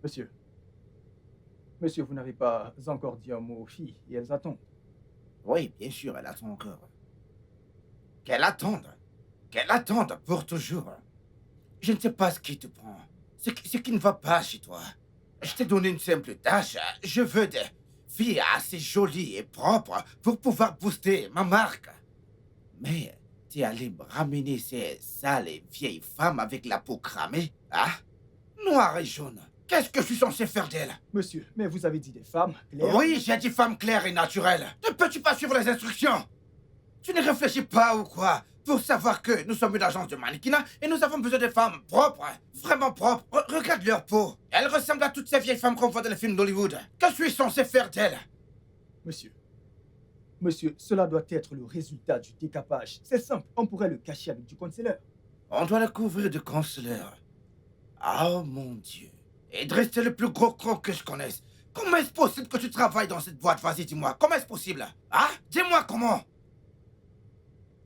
Monsieur, monsieur, vous n'avez pas encore dit un mot aux filles et elles attendent. Oui, bien sûr, elle attend encore. Qu'elle attende. Qu'elle attende pour toujours. Je ne sais pas ce qui te prend. Ce qui ne va pas chez toi. Je t'ai donné une simple tâche. Je veux des filles assez jolies et propres pour pouvoir booster ma marque. Mais t'es allé me ramener ces sales et vieilles femmes avec la peau cramée, hein? Noire et jaune. Qu'est-ce que je suis censé faire d'elles? Monsieur, mais vous avez dit des femmes claires. Oui, j'ai dit femme claire et naturelle. Ne peux-tu pas suivre les instructions? Tu ne réfléchis pas ou quoi? Pour savoir que nous sommes une agence de mannequinat et nous avons besoin de femmes propres, vraiment propres. Regarde leur peau. Elles ressemblent à toutes ces vieilles femmes qu'on voit dans les films d'Hollywood. Que suis-je censé faire d'elles? Monsieur, monsieur, cela doit être le résultat du décapage. C'est simple, on pourrait le cacher avec du concealer. On doit le couvrir de concealer. Oh mon Dieu. Idriss, c'est le plus gros con que je connaisse. Comment est-ce possible que tu travailles dans cette boîte? Vas-y, dis-moi. Comment est-ce possible? Hein? Dis-moi comment.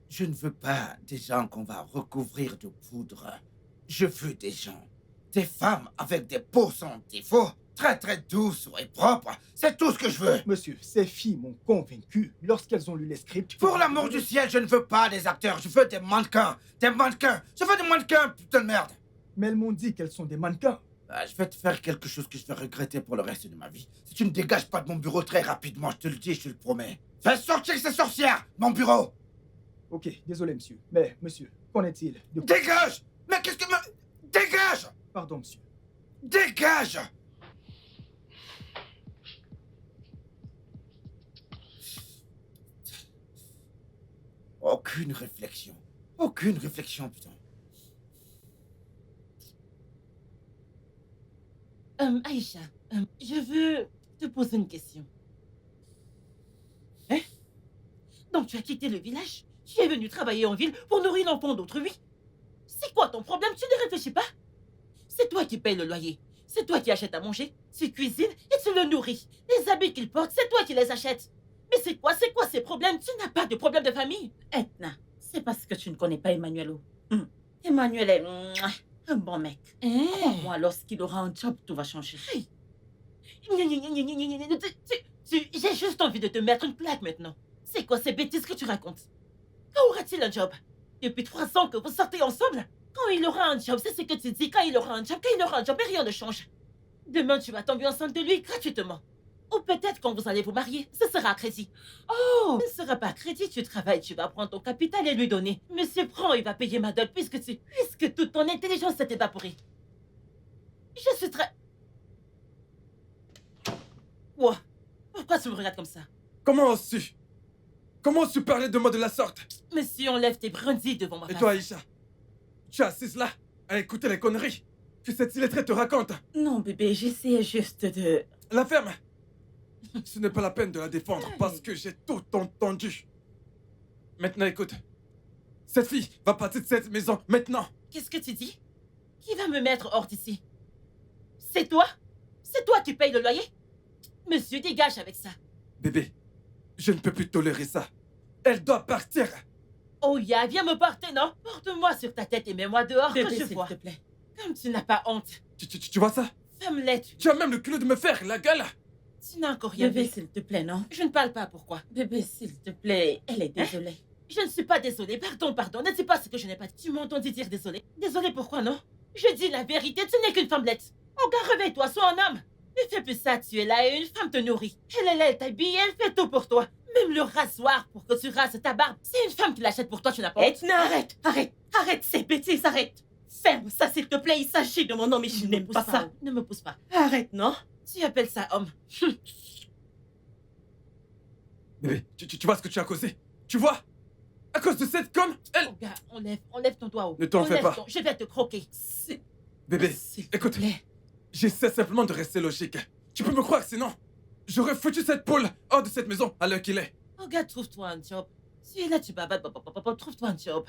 Je ne veux pas des gens qu'on va recouvrir de poudre. Je veux des gens, des femmes avec des peaux sans défaut, très très douces et propres. C'est tout ce que je veux. Monsieur, ces filles m'ont convaincu lorsqu'elles ont lu les scripts. Pour l'amour du ciel, je ne veux pas des acteurs. Je veux des mannequins. Des mannequins. Je veux des mannequins, putain de merde. Mais elles m'ont dit qu'elles sont des mannequins. Je vais te faire quelque chose que je vais regretter pour le reste de ma vie. Si tu ne dégages pas de mon bureau très rapidement, je te le dis, je te le promets. Fais sortir ces sorcières, mon bureau. Ok, désolé, monsieur. Mais, monsieur, qu'en est-il de... Dégage! Mais qu'est-ce que... Dégage! Pardon, monsieur. Dégage! Aucune réflexion. Aucune réflexion, putain. Aïcha, je veux te poser une question. Hein? Donc tu as quitté le village? Tu es venu travailler en ville pour nourrir l'enfant d'autrui? C'est quoi ton problème? Tu ne réfléchis pas? C'est toi qui payes le loyer. C'est toi qui achètes à manger. Tu cuisines et tu le nourris. Les habits qu'il porte, c'est toi qui les achètes. Mais c'est quoi ces problèmes? Tu n'as pas de problème de famille. Etna, c'est parce que tu ne connais pas Emmanuelo. Emmanuel est un bon mec. Crois-moi, lorsqu'il aura un job, tout va changer. Hey. J'ai juste envie de te mettre une plaque maintenant. C'est quoi ces bêtises que tu racontes? Quand aura-t-il un job? Depuis 3 ans que vous sortez ensemble? Quand il aura un job, c'est ce que tu dis. Quand il aura un job, et rien ne change. Demain, tu vas tomber enceinte de lui gratuitement. Ou peut-être quand vous allez vous marier, ce sera à crédit. Oh, ce ne sera pas à crédit, tu travailles, tu vas prendre ton capital et lui donner. Monsieur prend, il va payer ma dot puisque toute ton intelligence s'est évaporée. Je suis très... Quoi? Pourquoi tu me regardes comme ça? Comment oses-tu? Comment oses-tu parler de moi de la sorte? Monsieur, enlève tes brindilles devant ma face. Et toi, Aïcha? Tu es assise là, à écouter les conneries que cette illettrée te raconte. Non, bébé, j'essaie juste de... La ferme. Ce n'est pas la peine de la défendre parce que j'ai tout entendu. Maintenant, écoute. Cette fille va partir de cette maison maintenant. Qu'est-ce que tu dis? Qui va me mettre hors d'ici? C'est toi? C'est toi qui payes le loyer? Monsieur, dégage avec ça. Bébé, je ne peux plus tolérer ça. Elle doit partir. Oh, ya, viens me porter, non? Porte-moi sur ta tête et mets-moi dehors Bébé, que je s'il vois. te plaît. Comme tu n'as pas honte. Tu vois ça? Femme-là, Tu as même le culot de me faire la gueule. tu n'as encore rien Bébé, vu. s'il te plaît, non? Je ne parle pas, pourquoi? Bébé, s'il te plaît, elle est désolée. Je ne suis pas désolée, pardon. Ne dis pas ce que je n'ai pas dit. Tu m'as entendu dire désolée. Désolée pourquoi, non? Je dis la vérité, tu n'es qu'une femmelette. Oh, gars, réveille-toi, sois un homme. Ne fais plus ça, tu es là et une femme te nourrit. Elle t'habille, elle fait tout pour toi. Même le rasoir pour que tu rases ta barbe. C'est une femme qui l'achète pour toi, tu n'as pas honte. Etna, arrête ces bêtises, arrête. Ferme ça, s'il te plaît, il s'agit de mon homme et je n'aime pas ça. Ne me pousse pas. Arrête, non? Tu appelles ça homme. Bébé, tu vois ce que tu as causé? Tu vois? À cause de cette conne, elle... Oh, gars, enlève ton doigt haut. Ne t'en fais Enlève pas. Je vais te croquer. Bébé, S'il te écoute. plaît. J'essaie simplement de rester logique. Tu peux me croire, sinon j'aurais foutu cette poule hors de cette maison à l'heure qu'il est. Oh, gars, trouve-toi un job. Tu es là, tu babates, trouve-toi un job.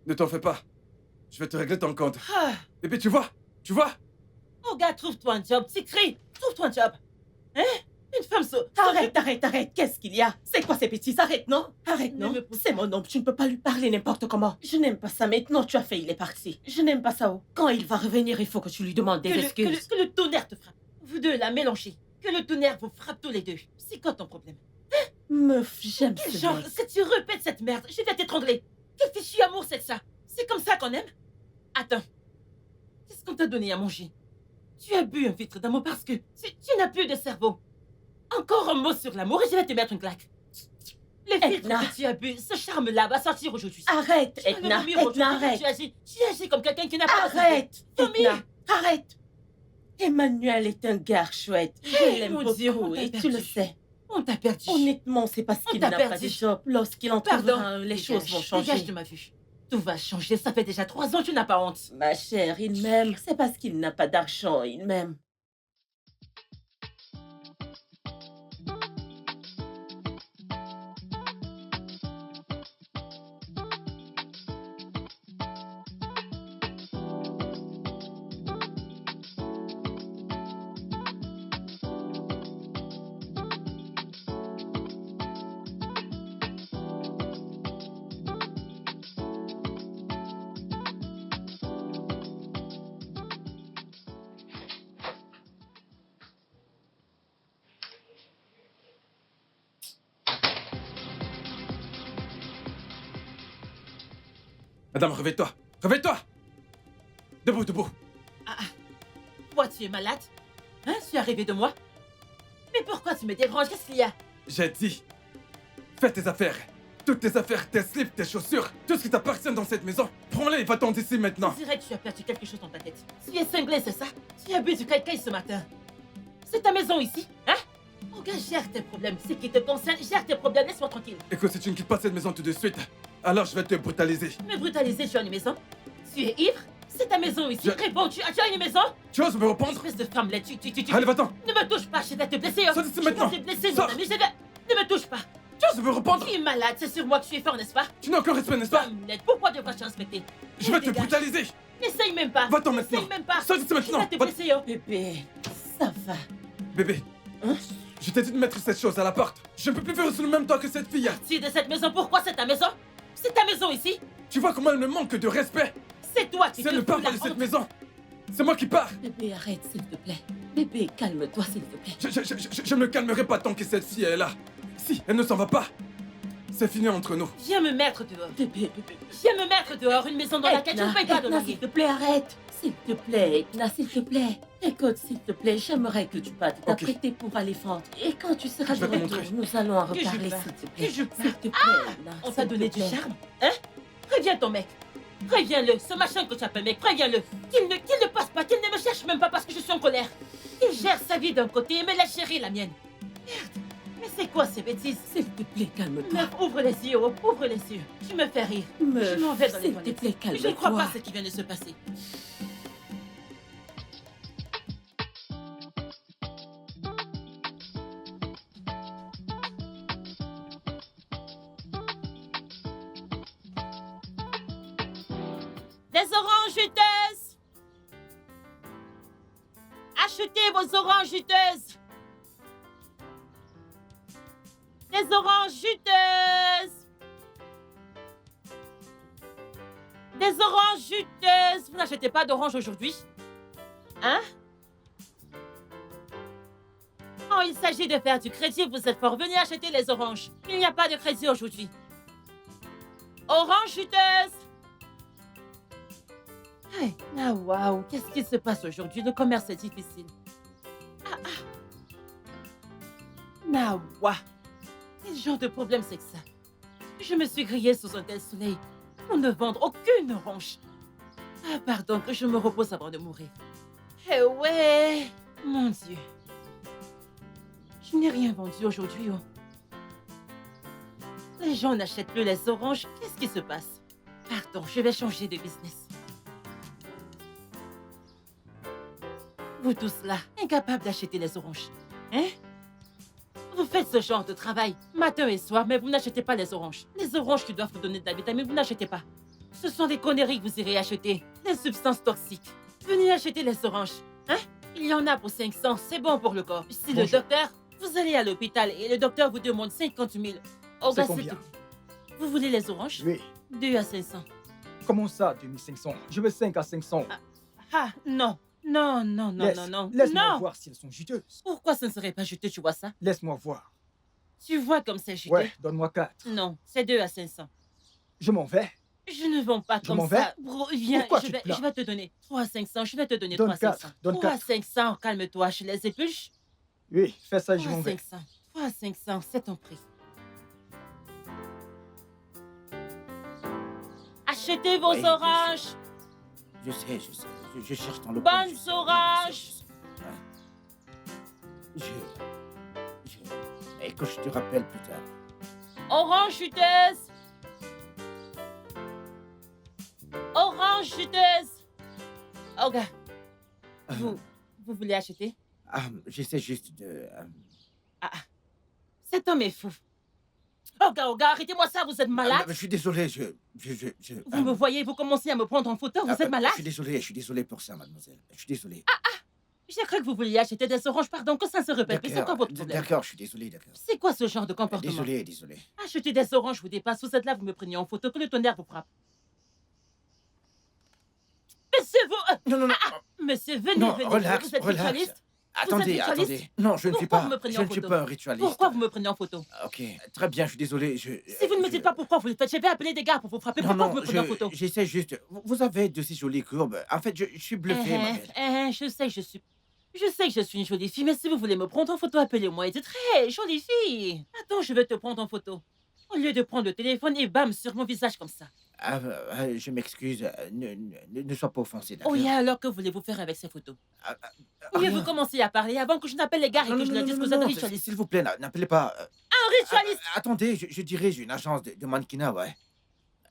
Ne t'en fais pas. Je vais te régler ton compte. Ah. Bébé, tu vois? Tu vois? Oh, gars, trouve-toi un job. Tu cries. Trouve-toi un job. Hein? Une femme Arrête. Qu'est-ce qu'il y a? C'est quoi ces bêtises? Arrête, non? Arrête, Ne non? me pousse C'est mon homme, tu ne peux pas lui parler n'importe comment. Je n'aime pas ça. Maintenant, tu as fait, il est parti. Je n'aime pas ça. Oh. Quand il va revenir, il faut que tu lui demandes des excuses. Que le tonnerre te frappe. Vous deux, la mélangez. Que le tonnerre vous frappe tous les deux. C'est quoi ton problème? Meuf, j'aime Quel ce genre, mec. si tu répètes cette merde, je vais t'étrangler. Quel fichu amour c'est que ça? C'est comme ça qu'on aime? Attends. Qu'est-ce qu'on t'a donné à manger? Tu as bu un vitre d'amour parce que tu n'as plus de cerveau. Encore un mot sur l'amour et je vais te mettre une claque. Les filtres Edna. que tu as bu, ce charme-là va sortir aujourd'hui. Arrête, Tu vas le Edna, vomir aujourd'hui. Edna, arrête. Tu agis comme quelqu'un qui n'a pas de Arrête, Tommy. Edna, arrête. Emmanuel est un gars chouette. Je Hey, l'aime mon Dieu, beaucoup on t'a et tu perdu. le sais. On t'a perdu. Honnêtement, c'est parce On qu'il t'a n'a pas perdu. de job. Lorsqu'il en Pardon. trouvera un, les Dégage, choses vont changer. Dégage de ma vue. Tout va changer. Ça fait déjà 3 ans, tu n'as pas honte. Ma chère, il m'aime. C'est parce qu'il n'a pas d'argent, il m'aime. Madame, réveille-toi. Réveille-toi. Debout, debout. Toi, tu es malade? Hein, tu es arrivé de moi? Mais pourquoi tu me déranges? Qu'est-ce qu'il y a? J'ai dit, fais tes affaires. Toutes tes affaires, tes slips, tes chaussures, tout ce qui t'appartient dans cette maison. Prends-les et va-t'en d'ici maintenant. Je dirais que tu as perdu quelque chose dans ta tête. Tu es cinglé, c'est ça? Tu as bu du caïcaï ce matin. C'est ta maison ici, hein? Oh gars, gère tes problèmes. Ce qui te concerne, gère tes problèmes. Laisse-moi tranquille. Écoute, si tu ne quittes pas cette maison tout de suite, alors je vais te brutaliser. Me brutaliser, tu as une maison? Tu es ivre? C'est ta maison ici. Je- Réponds, tu as une maison? Tu oses me reprendre? Espèce de femme là, tu... Allez, va-t'en. Ne me touche pas, je vais te blesser. Sors d'ici maintenant. Je vais te blesser, mon Sors. ami. Je vais... Ne me touche pas. Tu oses me reprendre? Tu es malade, c'est sur moi que tu es fort, n'est-ce pas? Tu n'as aucun respect, n'est-ce pas? Hamlet, pourquoi devrais-je respecter? Je vais te Dégage. brutaliser. N'essaye même pas. Va-t'en N'essaye maintenant. même pas. Sors d'ici Je maintenant. vais te Va- blesser, oh. Bébé, ça va. Bébé, Hein? je t'ai dit de mettre cette chose à la porte. Je ne peux plus vivre sous le même toit que cette fille. Tu es de cette maison, pourquoi c'est ta maison? C'est ta maison ici? Tu vois comment elle me manque de respect? C'est toi qui C'est te le fous papa la de cette honte. maison. C'est moi qui pars. Bébé, arrête, s'il te plaît. Bébé, calme-toi, s'il te plaît. Je ne me calmerai pas tant que cette fille est là. Si elle ne s'en va pas, c'est fini entre nous. Viens me mettre dehors. Bébé, Viens me mettre dehors, une maison dans laquelle tu ne payes pas de Edna, loyer. s'il te plaît, arrête. S'il te plaît, Edna, s'il te plaît. Écoute, s'il te plaît, j'aimerais que tu partes Ok. t'apprêter pour aller vendre. Et quand tu seras Je de vais te retour, montrer. nous allons en Que je reparler, parte. s'il te plaît. Que je parte. S'il te plaît, Edna, On s'il t'a te donné du plaît. charme, hein? Préviens ton mec. Préviens-le, ce machin que tu appelles mec, préviens-le. Qu'il ne passe pas, qu'il ne me cherche même pas parce que je suis en colère. Qu'il gère sa vie d'un côté et me laisse chérir la mienne. Merde, mais c'est quoi ces bêtises? S'il te plaît, calme-toi. Meuf, ouvre les yeux, oh, ouvre les yeux. Tu me fais rire. Meuf, Je m'en vais dans les s'il te toilettes. plaît, Je ne calme-toi. crois pas à ce qui vient de se passer. Des oranges juteuses! Achetez vos oranges juteuses! Des oranges juteuses! Des oranges juteuses! Vous n'achetez pas d'oranges aujourd'hui? Hein? Oh, il s'agit de faire du crédit, vous êtes fort. Venez acheter les oranges. Il n'y a pas de crédit aujourd'hui. Oranges juteuses! Hey, ah waouh, qu'est-ce qui se passe aujourd'hui? Le commerce est difficile. Ah waouh, quel genre de problème c'est que ça? Je me suis grillée sous un tel soleil pour ne vendre aucune orange. Ah pardon, que je me repose avant de mourir. Eh ouais, mon Dieu. Je n'ai rien vendu aujourd'hui. Oh. Les gens n'achètent plus les oranges. Qu'est-ce qui se passe? Pardon, je vais changer de business. Vous tous là, incapables d'acheter les oranges. Hein? Vous faites ce genre de travail matin et soir, mais vous n'achetez pas les oranges. Les oranges qui doivent vous donner de la vitamine, vous n'achetez pas. Ce sont des conneries que vous irez acheter. Des substances toxiques. Venez acheter les oranges. Hein? Il y en a pour 500, c'est bon pour le corps. Si le Bonjour. docteur, vous allez à l'hôpital et le docteur vous demande 50 000. Oh, C'est bah, combien? tout. Vous voulez les oranges? Oui. 2 à 500. Comment ça, 2500? Je veux 5 à 500. Ah, non. Non, non, non, Laisse, non, non. laisse-moi Non. voir si elles sont juteuses. Pourquoi ce ne serait pas juteux, tu vois ça? Laisse-moi voir. Tu vois comme c'est juteux? Ouais, donne-moi 4. Non, c'est 2 à 500. Je m'en vais. Je ne vends pas Je comme m'en vais. ça. Bro, viens, Pourquoi je tu te vais, plains? je vais te donner 3 à 500. Je vais te donner Donne 3 à 500. 4, donne 3 à 4. 500, calme-toi, je les épluche. Oui, fais ça et je 3 m'en à vais. 500. 3 à 500, c'est ton prix. Achetez vos Oui, bien sûr. oranges. Je sais. Je cherche dans le Bonnes coin, je sais, oranges. je sais. Ouais. Écoute, je te rappelle plus tard. Orange chuteuse. Orange chuteuse. Oh, gars, vous voulez acheter? J'essaie juste de... Cet homme est fou. Oh, gars, arrêtez-moi ça, vous êtes malade. je suis désolé, Vous me voyez, vous commencez à me prendre en photo, vous êtes malade. Je suis désolé pour ça, mademoiselle. Je suis désolé. J'ai cru que vous vouliez acheter des oranges, pardon, que ça se répète. Mais c'est quoi votre problème? D'accord, je suis désolé, d'accord. C'est quoi ce genre de comportement? Désolé. Acheter des oranges vous dépasse, vous êtes là, vous me prenez en photo, que le tonnerre vous frappe. Monsieur, Non. monsieur, venez, Non, venez. relax, Vous êtes relax. ritualiste? Attendez. Non, je ne suis Pourquoi pas. vous me prenez Je en ne suis photo? pas un ritualiste. Pourquoi vous me prenez en photo? Ok, très bien, je suis désolé. Si vous ne me dites pas pourquoi vous le faites, je vais appeler des gars pour vous frapper. Pourquoi vous me prenez en photo? J'essaie juste. Vous avez de ces jolies courbes. En fait, je suis bluffé, ma belle. Je sais que je suis une jolie fille, mais si vous voulez me prendre en photo, appelez-moi. Elle est très jolie fille. Attends, je vais te prendre en photo. Au lieu de prendre le téléphone et bam, sur mon visage comme ça. Je m'excuse. Ne sois pas offensé, d'accord? Oh, et alors que voulez-vous faire avec ces photos? Rien. Vous commencez à parler avant que je n'appelle les gars et que je leur dise que vous êtes un ritualiste. S'il vous plaît, n'appelez pas. Un ritualiste! Attendez, je dirige une agence de mannequinat, ouais.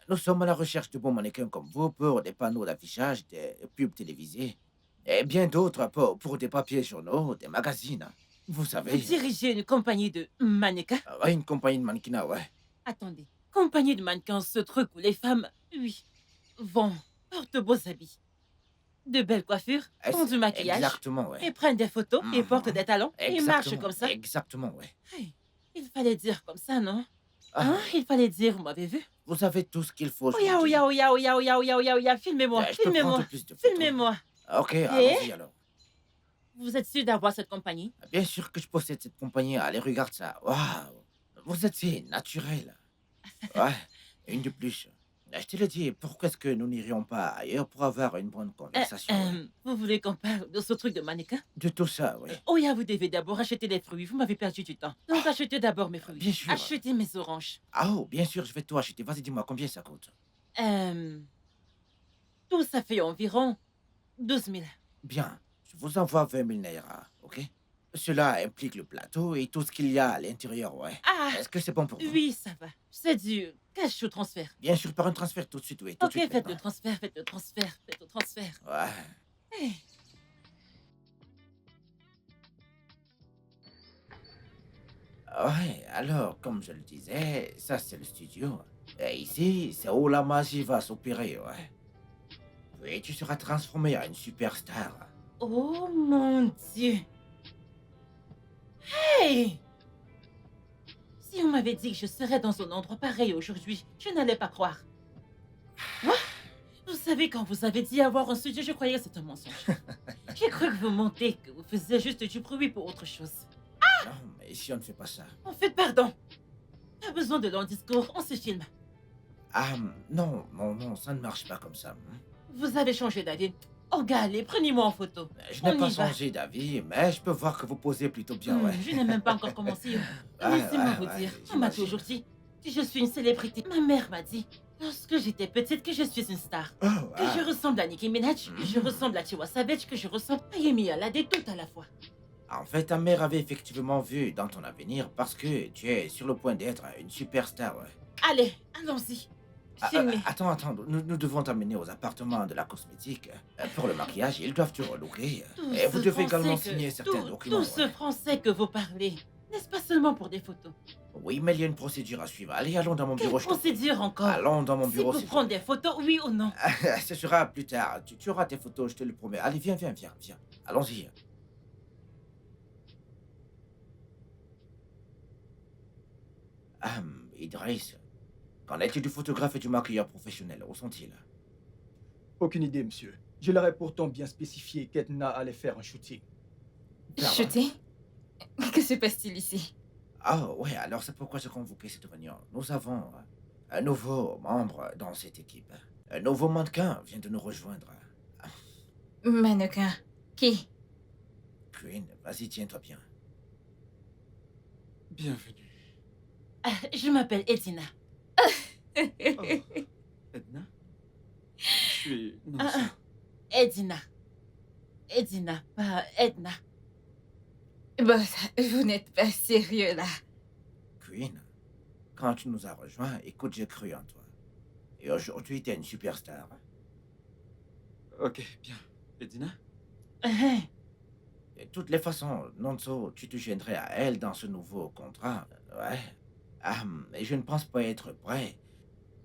Nous sommes à la recherche de bons mannequins comme vous pour des panneaux d'affichage, des pubs télévisées et bien d'autres pour des papiers journaux, des magazines. Vous savez. Vous dirigez une compagnie de mannequins? Ouais, une compagnie de mannequinat, ouais. Attendez, compagnie de mannequins, ce truc où les femmes, oui, portent de beaux habits, de belles coiffures, font du maquillage, Exactement, ouais. et prennent des photos, et Mhm. portent des talons, et marchent Exactement, comme ça. Exactement, ouais. Hey, il fallait dire comme ça, non? Ah, Hein? Il fallait dire, vous m'avez vu? vous avez tout ce qu'il faut. je Oya, vous dis. oya, filmez-moi, Je peux filmez-moi, prendre plus de photos. filmez-moi. Ok, allons-y alors. Vous êtes sûr d'avoir cette compagnie? Bien sûr que je possède cette compagnie. Allez, regarde ça. Waouh. Vous êtes si naturel. Ouais, une de plus. Je te le dis, pourquoi est-ce que nous n'irions pas ailleurs pour avoir une bonne conversation? Vous voulez qu'on parle de ce truc de mannequin? De tout ça, oui. Oya, vous devez d'abord acheter les fruits. Vous m'avez perdu du temps. Donc achetez d'abord mes fruits. Bien sûr. Achetez mes oranges. Ah, oh, bien sûr, je vais tout acheter. Vas-y, dis-moi combien ça coûte. Tout ça fait environ 12 000. Bien, je vous envoie 20 000 naira, ok? Cela implique le plateau et tout ce qu'il y a à l'intérieur, ouais. Ah, Est-ce que c'est bon pour vous? oui, ça va. C'est du cash ou transfert. Bien sûr, par un transfert tout de suite, oui. Tout Ok, de suite faites le maintenant. transfert, faites le transfert, faites le transfert. Ouais. Hey. Ouais, alors, comme je le disais, ça c'est le studio. Et ici, c'est où la magie va s'opérer, ouais. Puis tu seras transformé en une superstar. Oh mon Dieu. Hey! Si on m'avait dit que je serais dans un endroit pareil aujourd'hui, je n'allais pas croire. Quoi? Vous savez, quand vous avez dit avoir un studio, je croyais que c'était un mensonge. J'ai cru que vous mentez, que vous faisiez juste du bruit pour autre chose. Non, mais ici on ne fait pas ça. En fait, pardon. Pas besoin de long discours, on se filme. Non, ça ne marche pas comme ça. Vous avez changé d'avis. Oh, gars, allez, prenez-moi en photo. Je n'ai On pas y va. changé d'avis, mais je peux voir que vous posez plutôt bien, ouais. Je n'ai même pas encore commencé. Ouais, Laissez-moi ouais, vous ouais, dire, on m'a j'imagine. toujours dit que je suis une célébrité. Ma mère m'a dit, lorsque j'étais petite, que je suis une star. Oh, Que je ressemble à Nicki Minaj, que je ressemble à Tiwa Savage, que je ressemble à Yemi Alade, tout à la fois. En fait, ta mère avait effectivement vu dans ton avenir parce que tu es sur le point d'être une superstar, ouais. Allez, allons-y. Filmez. Attends, nous devons t'amener aux appartements de la cosmétique. Pour le maquillage, ils doivent te relooker. Tout Et vous ce devez également français que- signer certains tout- documents. Tout ce ouais. français que vous parlez, n'est-ce pas seulement pour des photos? Oui, mais il y a une procédure à suivre. Allez, allons dans mon Quelle bureau. je te- procédure encore? Allons dans mon C'est bureau. pour s'il te prendre plaît. des photos, oui ou non? Ce sera plus tard. Tu auras tes photos, je te le promets. Allez, viens. Allons-y. Idriss, qu'en est-il du photographe et du maquilleur professionnel? Où sont-ils? Aucune idée, monsieur. Je leur ai pourtant bien spécifié qu'Edna allait faire un shooting. Shooting? Que se passe-t-il ici? Ah ouais, alors c'est pourquoi j'ai convoqué cette réunion. Nous avons un nouveau membre dans cette équipe. Un nouveau mannequin vient de nous rejoindre. Mannequin. Qui? Queen, vas-y, tiens-toi bien. Bienvenue. Je m'appelle Edina. Oh, Edna? Je suis... Non, Ah, ça... Edina. Edina, pas Edna. Boss, vous n'êtes pas sérieux là. Queen, quand tu nous as rejoints, écoute, j'ai cru en toi. Et aujourd'hui, t'es une superstar. Ok, bien. Edina? De toutes les façons, Nonso, tu te gênerais à elle dans ce nouveau contrat. Ouais. Et je ne pense pas être prêt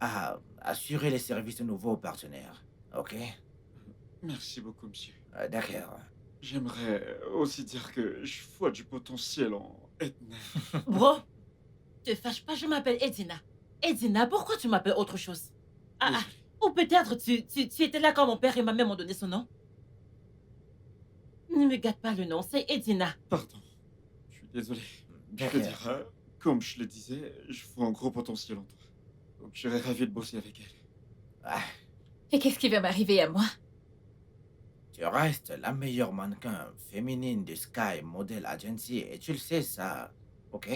à assurer les services de nouveaux partenaires. Ok? Merci beaucoup, monsieur. D'accord. J'aimerais aussi dire que je vois du potentiel en Edna. Bro, te fâche pas, je m'appelle Edina. Edina, pourquoi tu m'appelles autre chose? Désolé. Ou peut-être tu étais là quand mon père et ma mère m'ont donné son nom? Ne me gâte pas le nom, c'est Edina. Pardon. Je suis désolé. Je veux D'accord. dire, comme je le disais, je vois un gros potentiel en toi. Donc je serais ravi de bosser avec elle. Ah, Et qu'est-ce qui va m'arriver à moi? tu restes la meilleure mannequin féminine de Sky Model Agency et tu le sais ça, ok?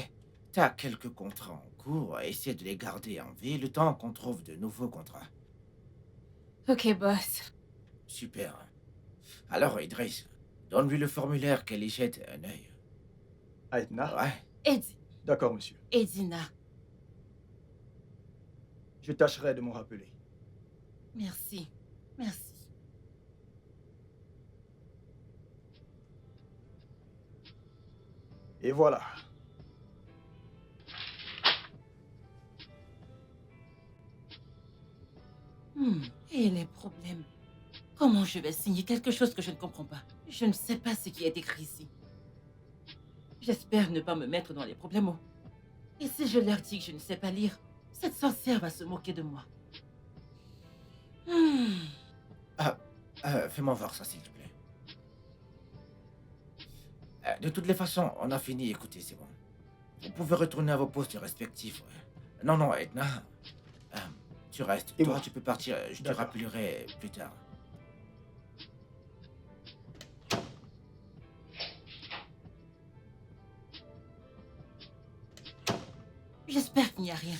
T'as quelques contrats en cours, essaie de les garder en vie le temps qu'on trouve de nouveaux contrats. Ok, boss. Super. Alors Idriss, donne-lui le formulaire qu'elle y jette un œil. À Edna? Ouais, D'accord, monsieur. Edina, Je tâcherai de m'en rappeler. merci. Merci. Et voilà. Et les problèmes? Comment je vais signer quelque chose que je ne comprends pas? Je ne sais pas ce qui est écrit ici. J'espère ne pas me mettre dans les problèmes. Oh. Et si je leur dis que je ne sais pas lire, cette sorcière va se moquer de moi. fais-moi voir ça s'il te plaît. De toutes les façons, on a fini, écoutez, c'est bon. Vous pouvez retourner à vos postes respectifs. Ouais. Non, Edna. Tu restes. Et Toi, moi? tu peux partir. Je te D'accord. rappellerai plus tard. J'espère qu'il n'y a rien.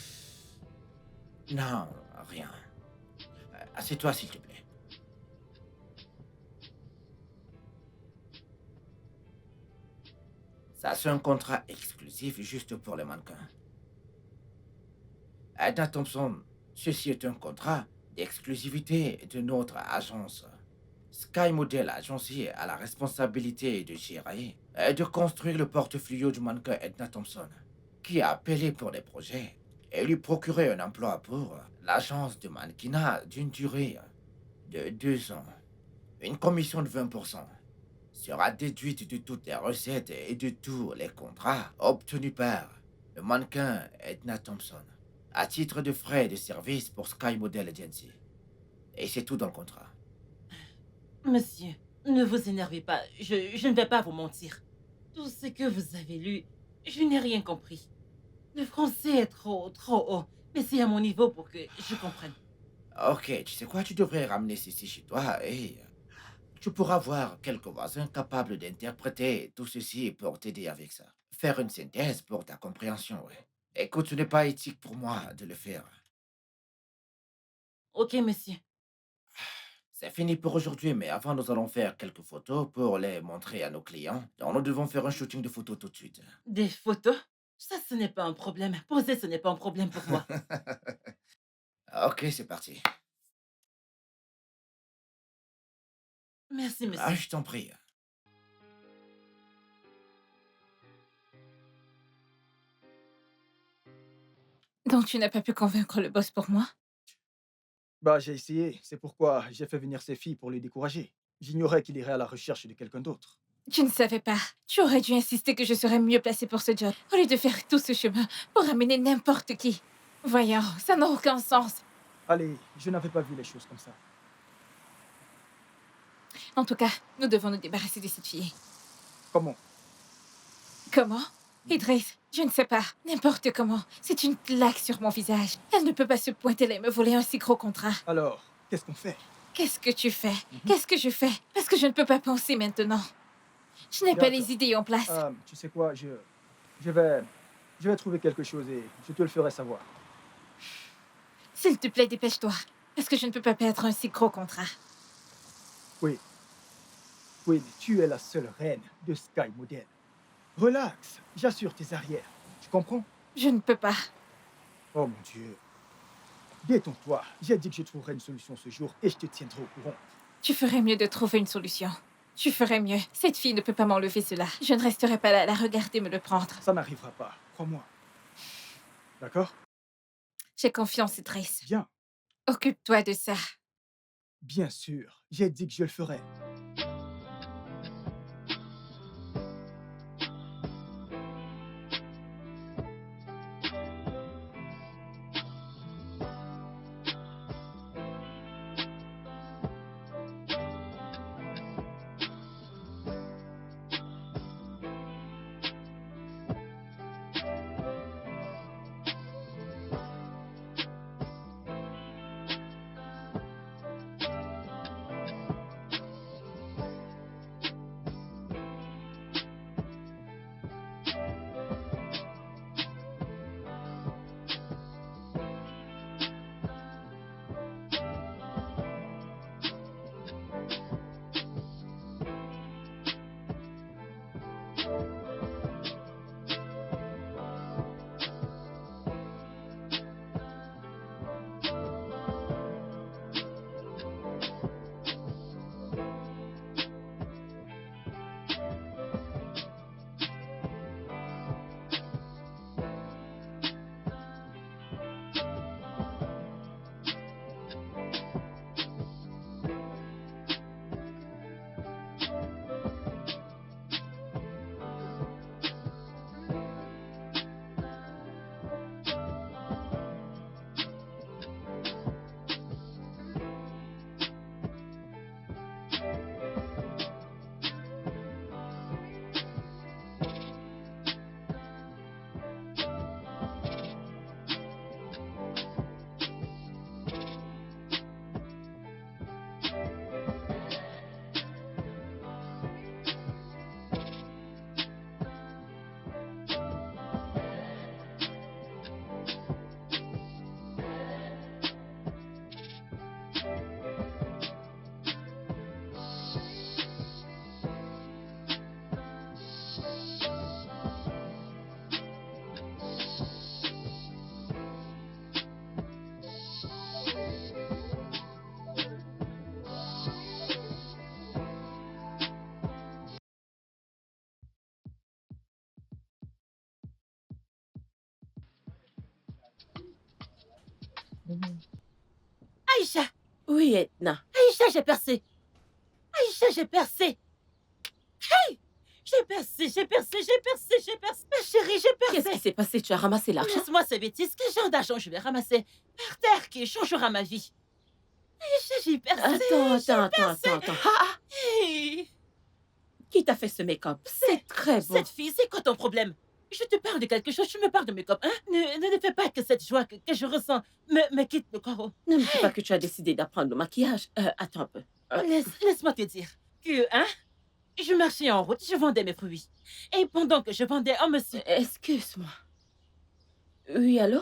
Non, rien. Assieds-toi, s'il te plaît. Ça, c'est un contrat exclusif juste pour les mannequins. Edna Thompson, ceci est un contrat d'exclusivité de notre agence. Sky Model Agency a la responsabilité de gérer et de construire le portefeuille du mannequin Edna Thompson, qui a appelé pour des projets et lui procurer un emploi pour l'agence de mannequinat d'une durée de 2 ans. Une commission de 20% sera déduite de toutes les recettes et de tous les contrats obtenus par le mannequin Edna Thompson, à titre de frais de service pour Sky Model Agency. Et c'est tout dans le contrat. Monsieur, ne vous énervez pas. Je ne vais pas vous mentir. Tout ce que vous avez lu, je n'ai rien compris. Le français est trop haut. Mais c'est à mon niveau pour que je comprenne. Ok, tu sais quoi, tu devrais ramener ceci chez toi et tu pourras voir quelques voisins capables d'interpréter tout ceci pour t'aider avec ça. Faire une synthèse pour ta compréhension, ouais. Écoute, ce n'est pas éthique pour moi de le faire. Ok, monsieur. C'est fini pour aujourd'hui, mais avant, nous allons faire quelques photos pour les montrer à nos clients. Donc, nous devons faire un shooting de photos tout de suite. Des photos? Ça, ce n'est pas un problème. Poser, ce n'est pas un problème pour moi. Ok, c'est parti. Merci, monsieur. Ah, je t'en prie. Donc tu n'as pas pu convaincre le boss pour moi? Bah, j'ai essayé. C'est pourquoi j'ai fait venir ces filles pour les décourager. J'ignorais qu'il irait à la recherche de quelqu'un d'autre. Tu ne savais pas. Tu aurais dû insister que je serais mieux placée pour ce job, au lieu de faire tout ce chemin pour amener n'importe qui. Voyons, ça n'a aucun sens. Allez, je n'avais pas vu les choses comme ça. En tout cas, nous devons nous débarrasser de cette fille. Comment? Comment? Idriss, je ne sais pas. N'importe comment. C'est une claque sur mon visage. Elle ne peut pas se pointer là et me voler un si gros contrat. Alors, qu'est-ce qu'on fait? Qu'est-ce que tu fais? Qu'est-ce que je fais? Parce que je ne peux pas penser maintenant. Je n'ai pas D'accord. les idées en place. Tu sais quoi, je vais trouver quelque chose et je te le ferai savoir. S'il te plaît, dépêche-toi. Parce que je ne peux pas perdre un si gros contrat. Oui. Oui, mais tu es la seule reine de Sky Model. Relax, j'assure tes arrières. Tu comprends? Je ne peux pas. Oh mon Dieu. Détends-toi. J'ai dit que je trouverais une solution ce jour et je te tiendrai au courant. Tu ferais mieux de trouver une solution. Tu ferais mieux. Cette fille ne peut pas m'enlever cela. Je ne resterai pas là à la regarder me le prendre. Ça n'arrivera pas, crois-moi. D'accord? J'ai confiance, Idriss. Bien. Occupe-toi de ça. Bien sûr. J'ai dit que je le ferais. Aïcha! Oui, Edna. Aïcha, j'ai percé! Aïcha, j'ai percé! Hey! J'ai percé, j'ai percé, j'ai percé, j'ai percé! Ma chérie, j'ai percé! Qu'est-ce qui s'est passé? Tu as ramassé l'argent? Laisse-moi ces bêtises. Quel genre d'argent je vais ramasser par terre qui changera ma vie? Aïcha, j'ai percé! Attends. Ah, Hey! qui t'a fait ce make-up? C'est très beau. Cette fille, c'est quoi ton problème? Je te parle de quelque chose, tu me parles de mes copains. Ne fais pas que cette joie que je ressens me quitte le corps. Ne me dis pas que tu as décidé d'apprendre le maquillage. Attends un peu. Laisse-moi te dire que, je marchais en route, je vendais mes fruits. Et pendant que je vendais, on me suit. Excuse-moi. Oui, allô?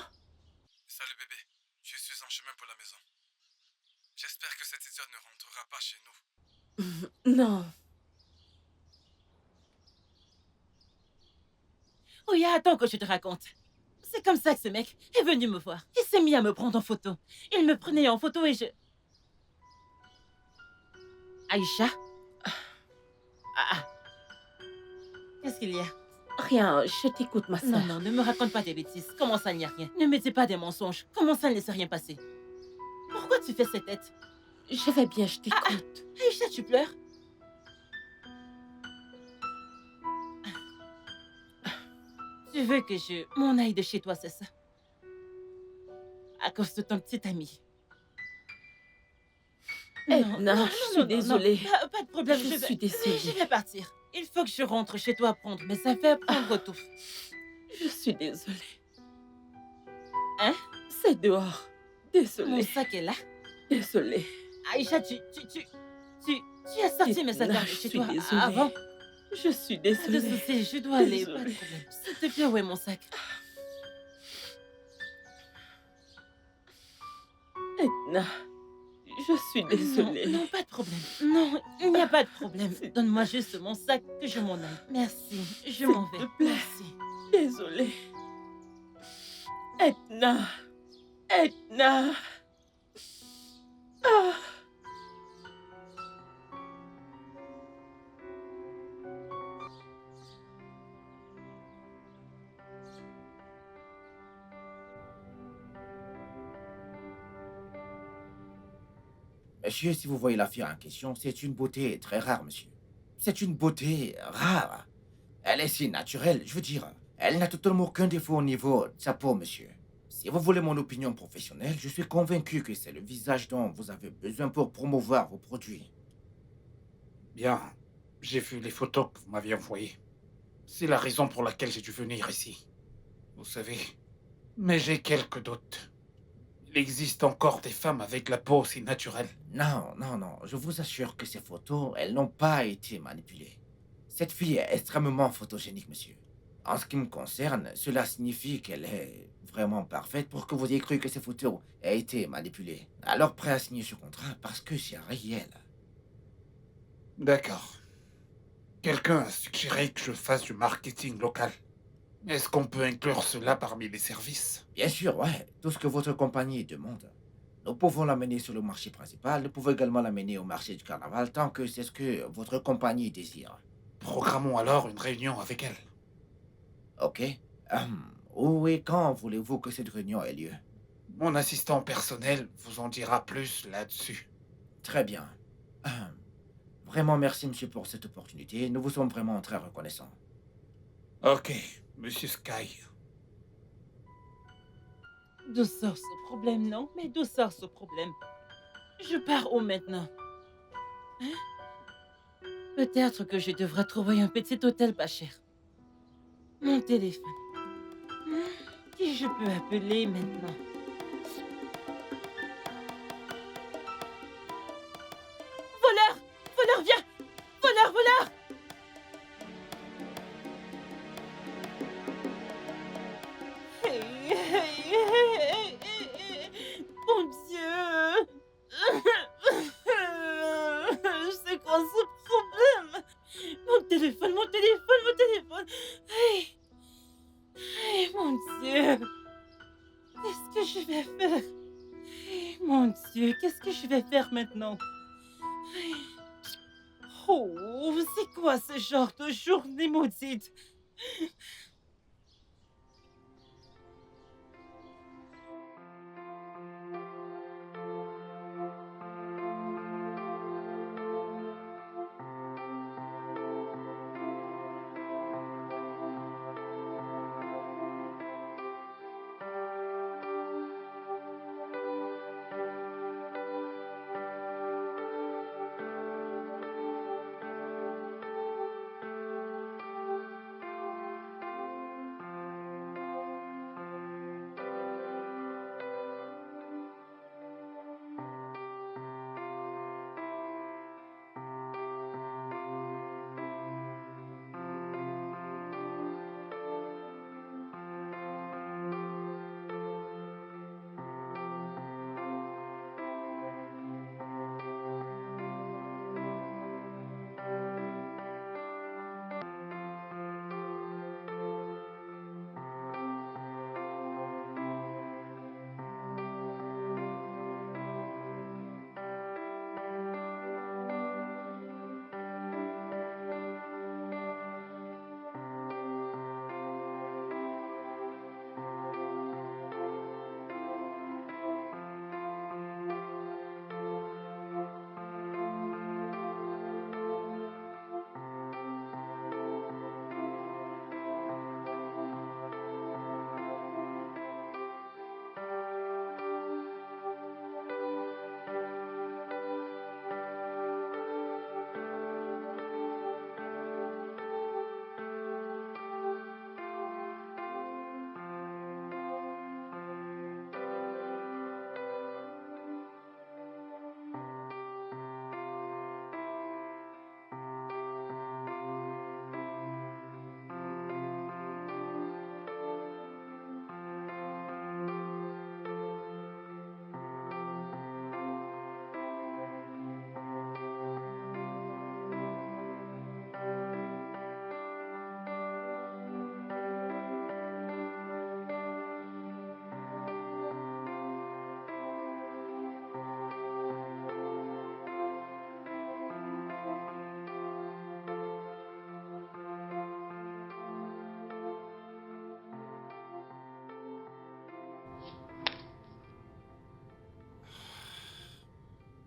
Salut bébé, je suis en chemin pour la maison. J'espère que cette idiote ne rentrera pas chez nous. Non. Oui, attends que je te raconte. C'est comme ça que ce mec est venu me voir. Il s'est mis à me prendre en photo. Il me prenait en photo et je... Aïcha? Qu'est-ce qu'il y a? Rien, je t'écoute, ma soeur. Non, ne me raconte pas des bêtises. Comment ça, il n'y a rien? Ne me dis pas des mensonges. Comment ça, il ne s'est rien passé? Pourquoi tu fais cette tête? Je vais bien, je t'écoute. Aïcha, tu pleures? Tu veux que je m'en aille de chez toi, c'est ça? À cause de ton petit ami. Edna, je suis désolée. Pas de problème, Je suis désolée. Je vais partir. Il faut que je rentre chez toi prendre mes affaires, prendre tout. Je suis désolée. Hein? C'est dehors. Mon Désolée. sac est là. Désolée. Aïcha, tu as sorti mes Edna, affaires de je chez suis toi désolée. avant. Je suis Pas de désolée. soucis, je dois aller. Pas de Désolée. problème. S'il te plaît, où est mon sac? Edna, je suis désolée. Non, pas de problème. Non, il n'y a pas de problème. C'est- Donne-moi juste mon sac que je m'en aille. Merci, je S'il m'en te vais. plaît. Merci. Désolée. Edna. Edna. Ah. Monsieur, si vous voyez la fille en question, c'est une beauté très rare, monsieur. C'est une beauté rare. Elle est si naturelle, je veux dire. Elle n'a totalement aucun défaut au niveau de sa peau, monsieur. Si vous voulez mon opinion professionnelle, je suis convaincu que c'est le visage dont vous avez besoin pour promouvoir vos produits. Bien, j'ai vu les photos que vous m'aviez envoyées. C'est la raison pour laquelle j'ai dû venir ici. Vous savez, mais j'ai quelques doutes. Il existe encore des femmes avec la peau si naturelle. Non, non, non, je vous assure que ces photos, elles n'ont pas été manipulées. Cette fille est extrêmement photogénique, monsieur. En ce qui me concerne, cela signifie qu'elle est vraiment parfaite pour que vous ayez cru que ces photos aient été manipulées. Alors prêt à signer ce contrat parce que c'est réel. D'accord. Quelqu'un a suggéré que je fasse du marketing local. Est-ce qu'on peut inclure cela parmi les services? Bien sûr, ouais, tout ce que votre compagnie demande. Nous pouvons l'amener sur le marché principal, nous pouvons également l'amener au marché du carnaval tant que c'est ce que votre compagnie désire. Programmons alors une réunion avec elle. Ok? Où et quand voulez-vous que cette réunion ait lieu? Mon assistant personnel vous en dira plus là-dessus. Très bien. Vraiment merci, monsieur, pour cette opportunité. Nous vous sommes vraiment très reconnaissants. Ok, Monsieur Sky. D'où sort ce problème, non? Mais d'où sort ce problème? Je pars où maintenant? Hein? Peut-être que je devrais trouver un petit hôtel pas cher. Mon téléphone. Qui je peux appeler maintenant? Voleur! Voleur, viens! Voleur, voleur! Mon Dieu! C'est quoi ce problème? Mon téléphone, mon téléphone, mon téléphone! Hey. Hey, mon Dieu! Qu'est-ce que je vais faire? Hey, mon Dieu, qu'est-ce que je vais faire maintenant? Hey. Oh, c'est quoi ce genre de journée maudite?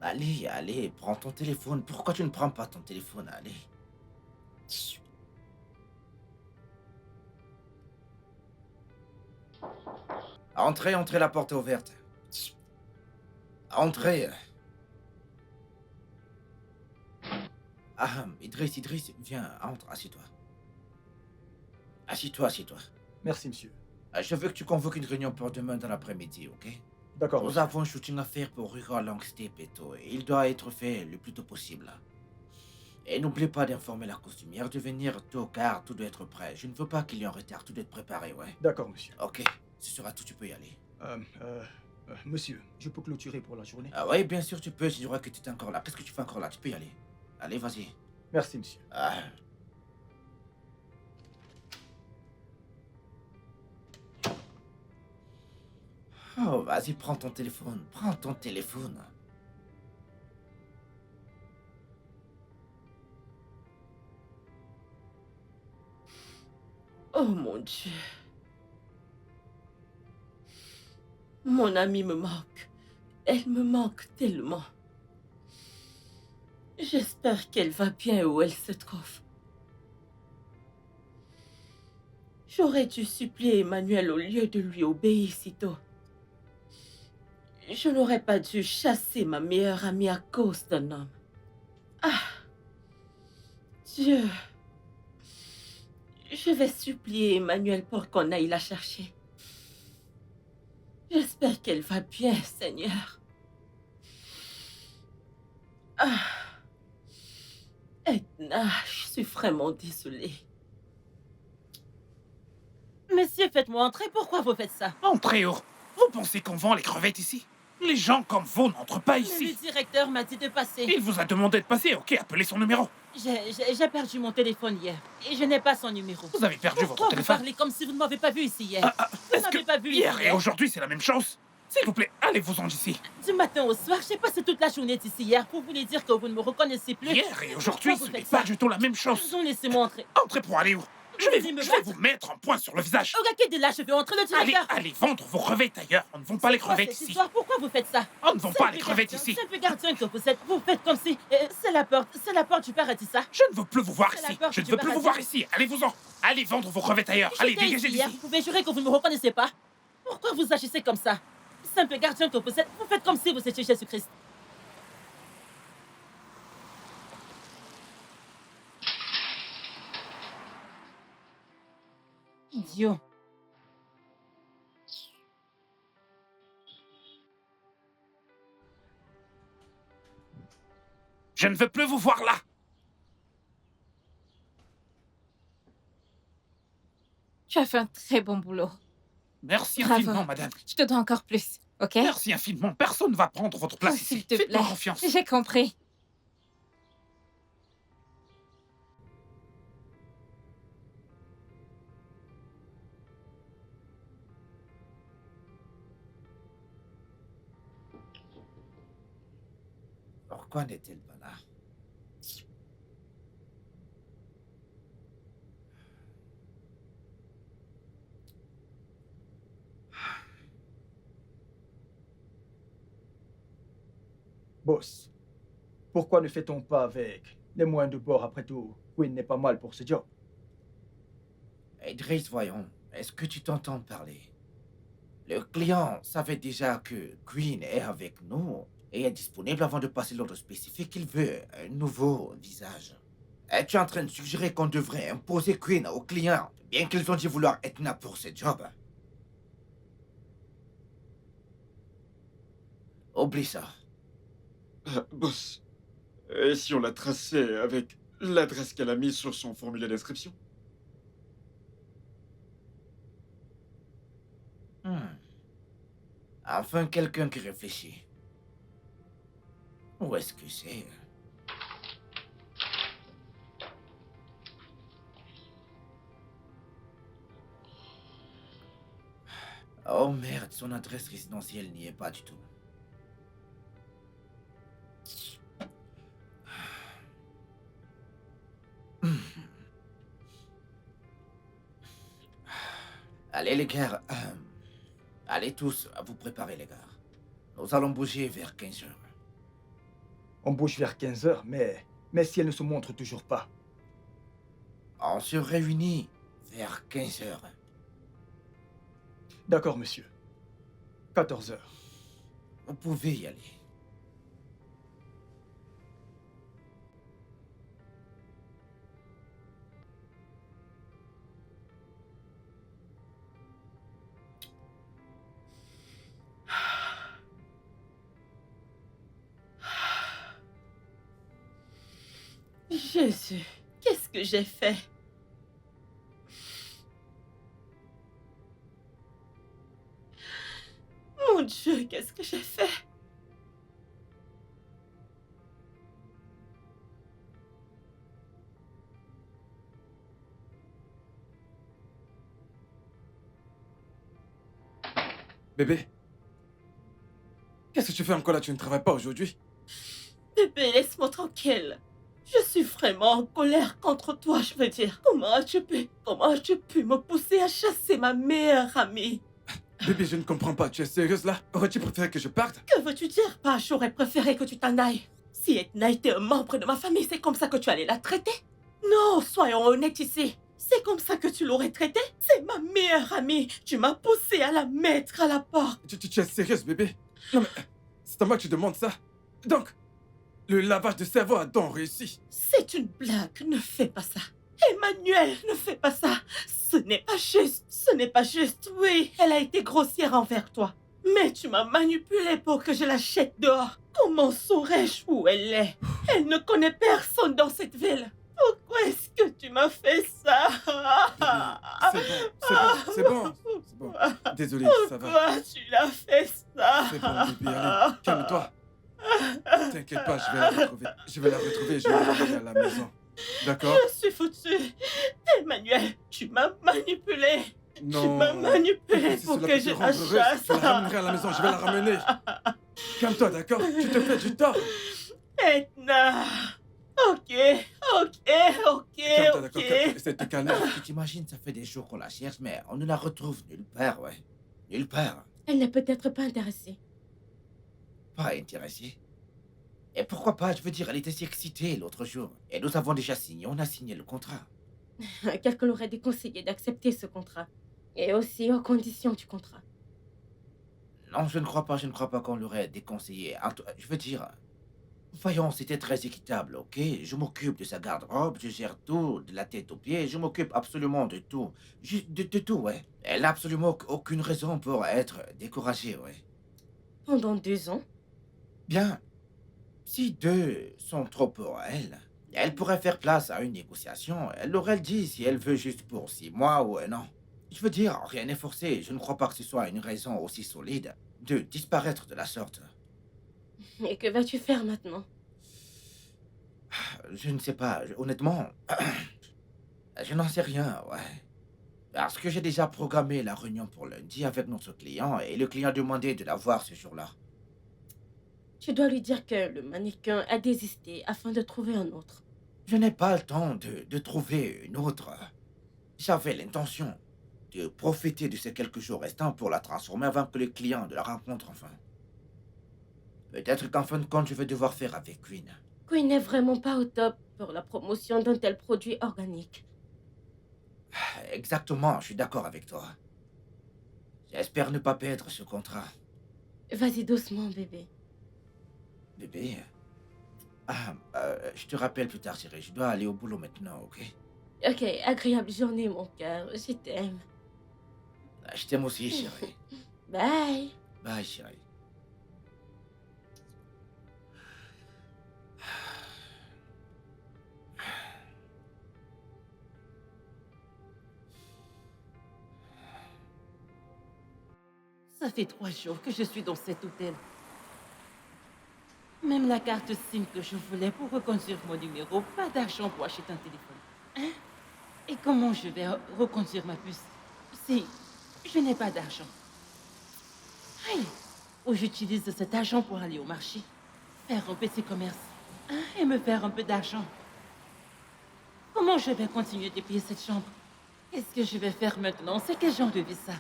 Allez, allez, prends ton téléphone. Pourquoi tu ne prends pas ton téléphone? Allez. Entrez, entrez, la porte est ouverte. Entrez. Ah, Idriss, viens, entre, assieds-toi. Assieds-toi, assieds-toi. Merci, monsieur. Je veux que tu convoques une réunion pour demain dans l'après-midi, ok? D'accord, Nous monsieur. avons un shooting à faire pour Ruka Longstep et tout. Et il doit être fait le plus tôt possible. Et n'oublie pas d'informer la costumière de venir tôt car tout doit être prêt. Je ne veux pas qu'il y ait un retard, tout doit être préparé, ouais. D'accord, monsieur. Ok, ce sera tout, tu peux y aller. Monsieur, je peux clôturer pour la journée? Ah ouais, bien sûr tu peux, je dirais que tu es encore là. Qu'est-ce que tu fais encore là? Tu peux y aller. Allez, vas-y. Merci, monsieur. Ah. Oh, vas-y, prends ton téléphone. Prends ton téléphone. Oh mon Dieu. Mon amie me manque. Elle me manque tellement. J'espère qu'elle va bien où elle se trouve. J'aurais dû supplier Emmanuel au lieu de lui obéir si tôt. Je n'aurais pas dû chasser ma meilleure amie à cause d'un homme. Ah! Dieu! Je vais supplier Emmanuel pour qu'on aille la chercher. J'espère qu'elle va bien, Seigneur. Ah! Edna, je suis vraiment désolée. Monsieur, faites-moi entrer. Pourquoi vous faites ça? Entrez, oh. Vous pensez qu'on vend les crevettes ici? Les gens comme vous n'entrent pas Le ici. directeur m'a dit de passer. Il vous a demandé de passer, ok, appelez son numéro. J'ai perdu mon téléphone hier. Et je n'ai pas son numéro. Vous avez perdu Pourquoi votre vous téléphone. parlez comme si vous ne m'avez pas vu ici hier? Vous Est-ce m'avez que pas vu hier ici et aujourd'hui c'est la même chose? S'il vous plaît, allez-vous-en d'ici. Du matin au soir, j'ai passé toute la journée d'ici hier pour vous dire que vous ne me reconnaissez plus. Hier et aujourd'hui, Pourquoi ce vous n'est faites pas ça? du tout la même chose. Pardon, laissez-moi entrer. Entrez pour aller où? Je Vous vais voulez me vous battre? mettre un point sur le visage. Regardez de là, je vais entrer le Allez, directeur. allez vendre vos crevettes ailleurs. On ne vend pas les C'est quoi crevettes cette ici. histoire? Pourquoi vous faites ça? On ne vend pas Simple les crevettes gardien, ici. Simple gardien que vous êtes, vous faites comme si... c'est la porte du paradis, ça. Je ne veux plus vous voir C'est la ici. porte Je ne du veux plus vous paradis. voir ici. Allez-vous-en. Allez vendre vos crevettes ailleurs. Allez, J'étais dégagez ici hier, d'ici. vous pouvez jurer que vous ne me reconnaissez pas. Pourquoi vous agissez comme ça? Simple gardien que vous êtes, vous faites comme si vous étiez Jésus-Christ. Idiot. Je ne veux plus vous voir là. Tu as fait un très bon boulot. Merci Bravo. infiniment, madame. Je te dois encore plus, ok? Merci infiniment. Personne ne va prendre votre place Oh, ici. s'il te Faites-moi plaît. confiance. J'ai compris. Pourquoi n'est-elle pas là? Boss, pourquoi ne fait-on pas avec les moyens de bord après tout? Queen n'est pas mal pour ce job. Idriss, voyons, est-ce que tu t'entends parler? Le client savait déjà que Queen est avec nous et est disponible avant de passer l'ordre spécifique. Il veut un nouveau visage. Es-tu en train de suggérer qu'on devrait imposer Queen aux clients, bien qu'ils ont dit vouloir Edna pour ce job? Oublie ça. Boss, et si on l'a tracé avec l'adresse qu'elle a mise sur son formulaire d'inscription? Enfin, quelqu'un qui réfléchit. Où est-ce que c'est? Oh merde, son adresse résidentielle n'y est pas du tout. Allez les gars, allez tous vous préparer les gars. Nous allons bouger vers 15 heures. On bouge vers 15 heures, mais si elle ne se montre toujours pas. On se réunit vers 15 heures. D'accord, monsieur. 14 heures. Vous pouvez y aller. Jésus, qu'est-ce que j'ai fait? Mon Dieu, qu'est-ce que j'ai fait? Bébé, qu'est-ce que tu fais encore là? Tu ne travailles pas aujourd'hui? Bébé, laisse-moi tranquille. Je suis vraiment en colère contre toi, je veux dire. Comment as-tu pu me pousser à chasser ma meilleure amie? Bébé, je ne comprends pas. Tu es sérieuse là? Aurais-tu préféré que je parte? Que veux-tu dire? Pas, j'aurais préféré que tu t'en ailles. Si Edna était un membre de ma famille, c'est comme ça que tu allais la traiter? Non, soyons honnêtes ici. C'est comme ça que tu l'aurais traitée? C'est ma meilleure amie. Tu m'as poussé à la mettre à la porte. Tu es sérieuse, bébé? Non mais, c'est à moi que tu demandes ça. Donc, le lavage de cerveau a donc réussi. C'est une blague, ne fais pas ça. Emmanuel, ne fais pas ça. Ce n'est pas juste, ce n'est pas juste. Oui, elle a été grossière envers toi. Mais tu m'as manipulée pour que je la jette dehors. Comment saurais-je où elle est? Elle ne connaît personne dans cette ville. Pourquoi est-ce que tu m'as fait ça? C'est bon. Désolé, ça va. Pourquoi tu l'as fait ça? C'est bon, bébé, allez, calme-toi. T'inquiète pas, je vais la retrouver. Je vais la retrouver et je vais la ramener à la maison. D'accord? Je suis foutue. Emmanuel, tu m'as manipulée. Non. Tu m'as manipulée Si pour cela que peut te je rendre la heureuse, chasse. je la ramènerai à la maison, je vais la ramener. Calme-toi, d'accord? Tu te fais du tort. Edna. Ok. Calme-toi, d'accord? Essaie de te calmer. Tu t'imagines, ça fait des jours qu'on la cherche, mais on ne la retrouve nulle part, ouais. Nulle part. Elle n'est peut-être pas intéressée. Pas intéressée. Et pourquoi pas? Je veux dire, elle était si excitée l'autre jour. Et nous avons déjà signé, on a signé le contrat. Quelqu'un l'aurait déconseillé d'accepter ce contrat. Et aussi aux conditions du contrat. Non, je ne crois pas qu'on l'aurait déconseillé. Je veux dire, voyons, c'était très équitable, ok? Je m'occupe de sa garde-robe, je gère tout, de la tête aux pieds, je m'occupe absolument de tout. De tout, ouais. Elle n'a absolument aucune raison pour être découragée, ouais. Pendant 2 ans? Bien, si 2 sont trop pour elle, elle pourrait faire place à une négociation. Elle l'aurait dit si elle veut juste pour 6 mois ou 1 an. Je veux dire, rien n'est forcé. Je ne crois pas que ce soit une raison aussi solide de disparaître de la sorte. Et que vas-tu faire maintenant? Je ne sais pas, honnêtement, je n'en sais rien, ouais. Parce que j'ai déjà programmé la réunion pour lundi avec notre client et le client a demandé de la voir ce jour-là. Tu dois lui dire que le mannequin a désisté afin de trouver un autre. Je n'ai pas le temps de trouver une autre. J'avais l'intention de profiter de ces quelques jours restants pour la transformer avant que le client ne la rencontre enfin. Peut-être qu'en fin de compte, je vais devoir faire avec Queen. Queen n'est vraiment pas au top pour la promotion d'un tel produit organique. Exactement, je suis d'accord avec toi. J'espère ne pas perdre ce contrat. Vas-y doucement, bébé. Bébé, je te rappelle plus tard, chérie. Je dois aller au boulot maintenant, ok? Ok, agréable journée, mon cœur. Je t'aime. Je t'aime aussi, chérie. Bye. Bye, chérie. Ça fait 3 jours que je suis dans cet hôtel. Même la carte SIM que je voulais pour reconduire mon numéro, pas d'argent pour acheter un téléphone. Hein? Et comment je vais reconduire ma puce si je n'ai pas d'argent? Aïe! Ou j'utilise cet argent pour aller au marché, faire un petit commerce, hein, et me faire un peu d'argent. Comment je vais continuer de payer cette chambre? Qu'est-ce que je vais faire maintenant? C'est quel genre de vie ça?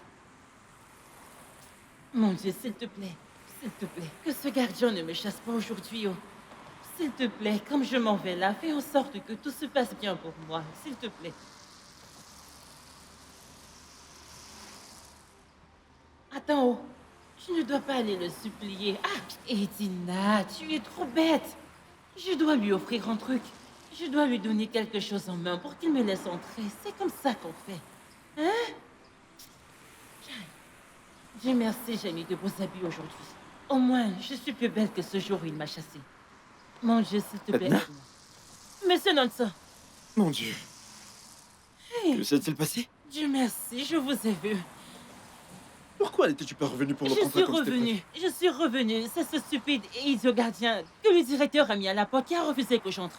Mon Dieu, s'il te plaît, que ce gardien ne me chasse pas aujourd'hui, oh. s'il te plaît, comme je m'en vais là, fais en sorte que tout se passe bien pour moi, s'il te plaît. Attends, oh, je ne dois pas aller le supplier. Ah, Edina, tu es trop bête. Je dois lui offrir un truc. Je dois lui donner quelque chose en main pour qu'il me laisse entrer. C'est comme ça qu'on fait. Hein? Dieu merci, j'ai mis de beaux habits aujourd'hui. Au moins, je suis plus belle que ce jour où il m'a chassée. Mon Dieu, s'il te plaît, Edna? aide-moi. Monsieur Nonso, Mon Dieu. hey, Que s'est-il passé? Dieu merci, je vous ai vu. Pourquoi n'étais-tu pas revenu pour le Je contrat suis comme c'était prévu? revenue. Je suis revenue. C'est ce stupide et idiot gardien que le directeur a mis à la porte qui a refusé que j'entre.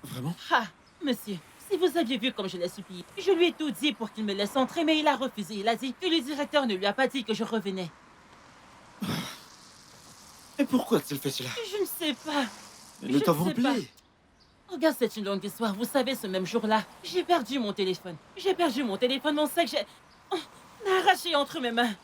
Vraiment? Ah, monsieur, si vous aviez vu comme je l'ai supplié, je lui ai tout dit pour qu'il me laisse entrer, mais il a refusé. Il a dit que le directeur ne lui a pas dit que je revenais. Et pourquoi a-t-il fait cela? Je ne sais pas. Ils ne Je ne t'avons sais pas. appelé. Regarde, c'est une longue histoire. Vous savez, ce même jour-là, j'ai perdu mon téléphone. J'ai perdu mon téléphone, mon sac, j'ai... Oh, on a arraché entre mes mains.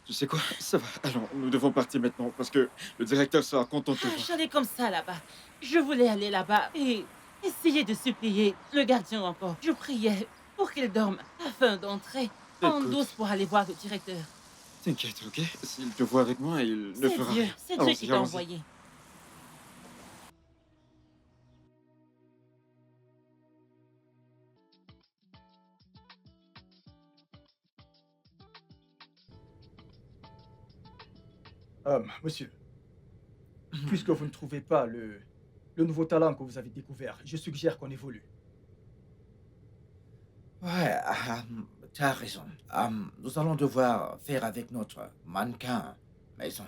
Tu sais quoi? Ça va. Allons, nous devons partir maintenant parce que le directeur sera content de te Ah, voir. j'allais comme ça là-bas. Je voulais aller là-bas et essayer de supplier le gardien encore. Je priais pour qu'il dorme afin d'entrer en Écoute. douce pour aller voir le directeur. T'inquiète, ok? S'il te voit avec moi, il ne fera rien. C'est Dieu Allons-y, qui t'a allons-y. envoyé. Monsieur, puisque vous ne trouvez pas le nouveau talent que vous avez découvert, je suggère qu'on évolue. Ouais, t'as raison. Nous allons devoir faire avec notre mannequin maison.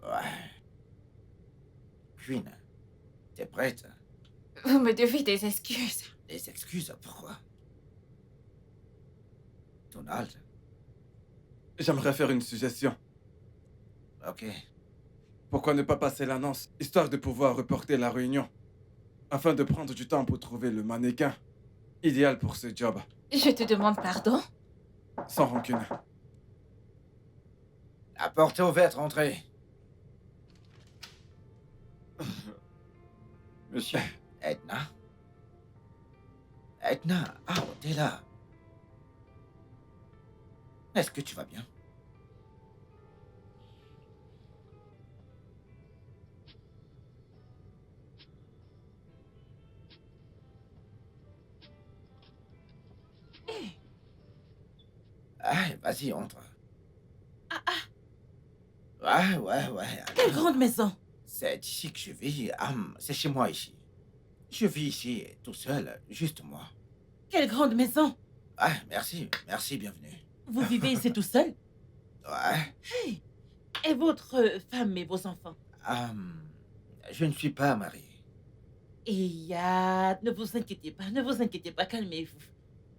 Ouais. Queen, t'es prête? Vous me devez des excuses. Des excuses, pourquoi? Donald, J'aimerais faire une suggestion. ok. Pourquoi ne pas passer l'annonce, histoire de pouvoir reporter la réunion, afin de prendre du temps pour trouver le mannequin idéal pour ce job, Je te demande pardon. sans rancune. La porte est ouverte, rentrez. Monsieur, Edna? Edna, t'es là. Est-ce que tu vas bien? Vas-y, entre. Ouais. Quelle alors, grande maison. C'est ici que je vis. C'est chez moi ici. Je vis ici, tout seul, juste moi. Quelle grande maison. Merci, bienvenue. Vous vivez ici tout seul? Ouais, Hey. Et votre femme et vos enfants? je ne suis pas marié. Et ne vous inquiétez pas, calmez-vous.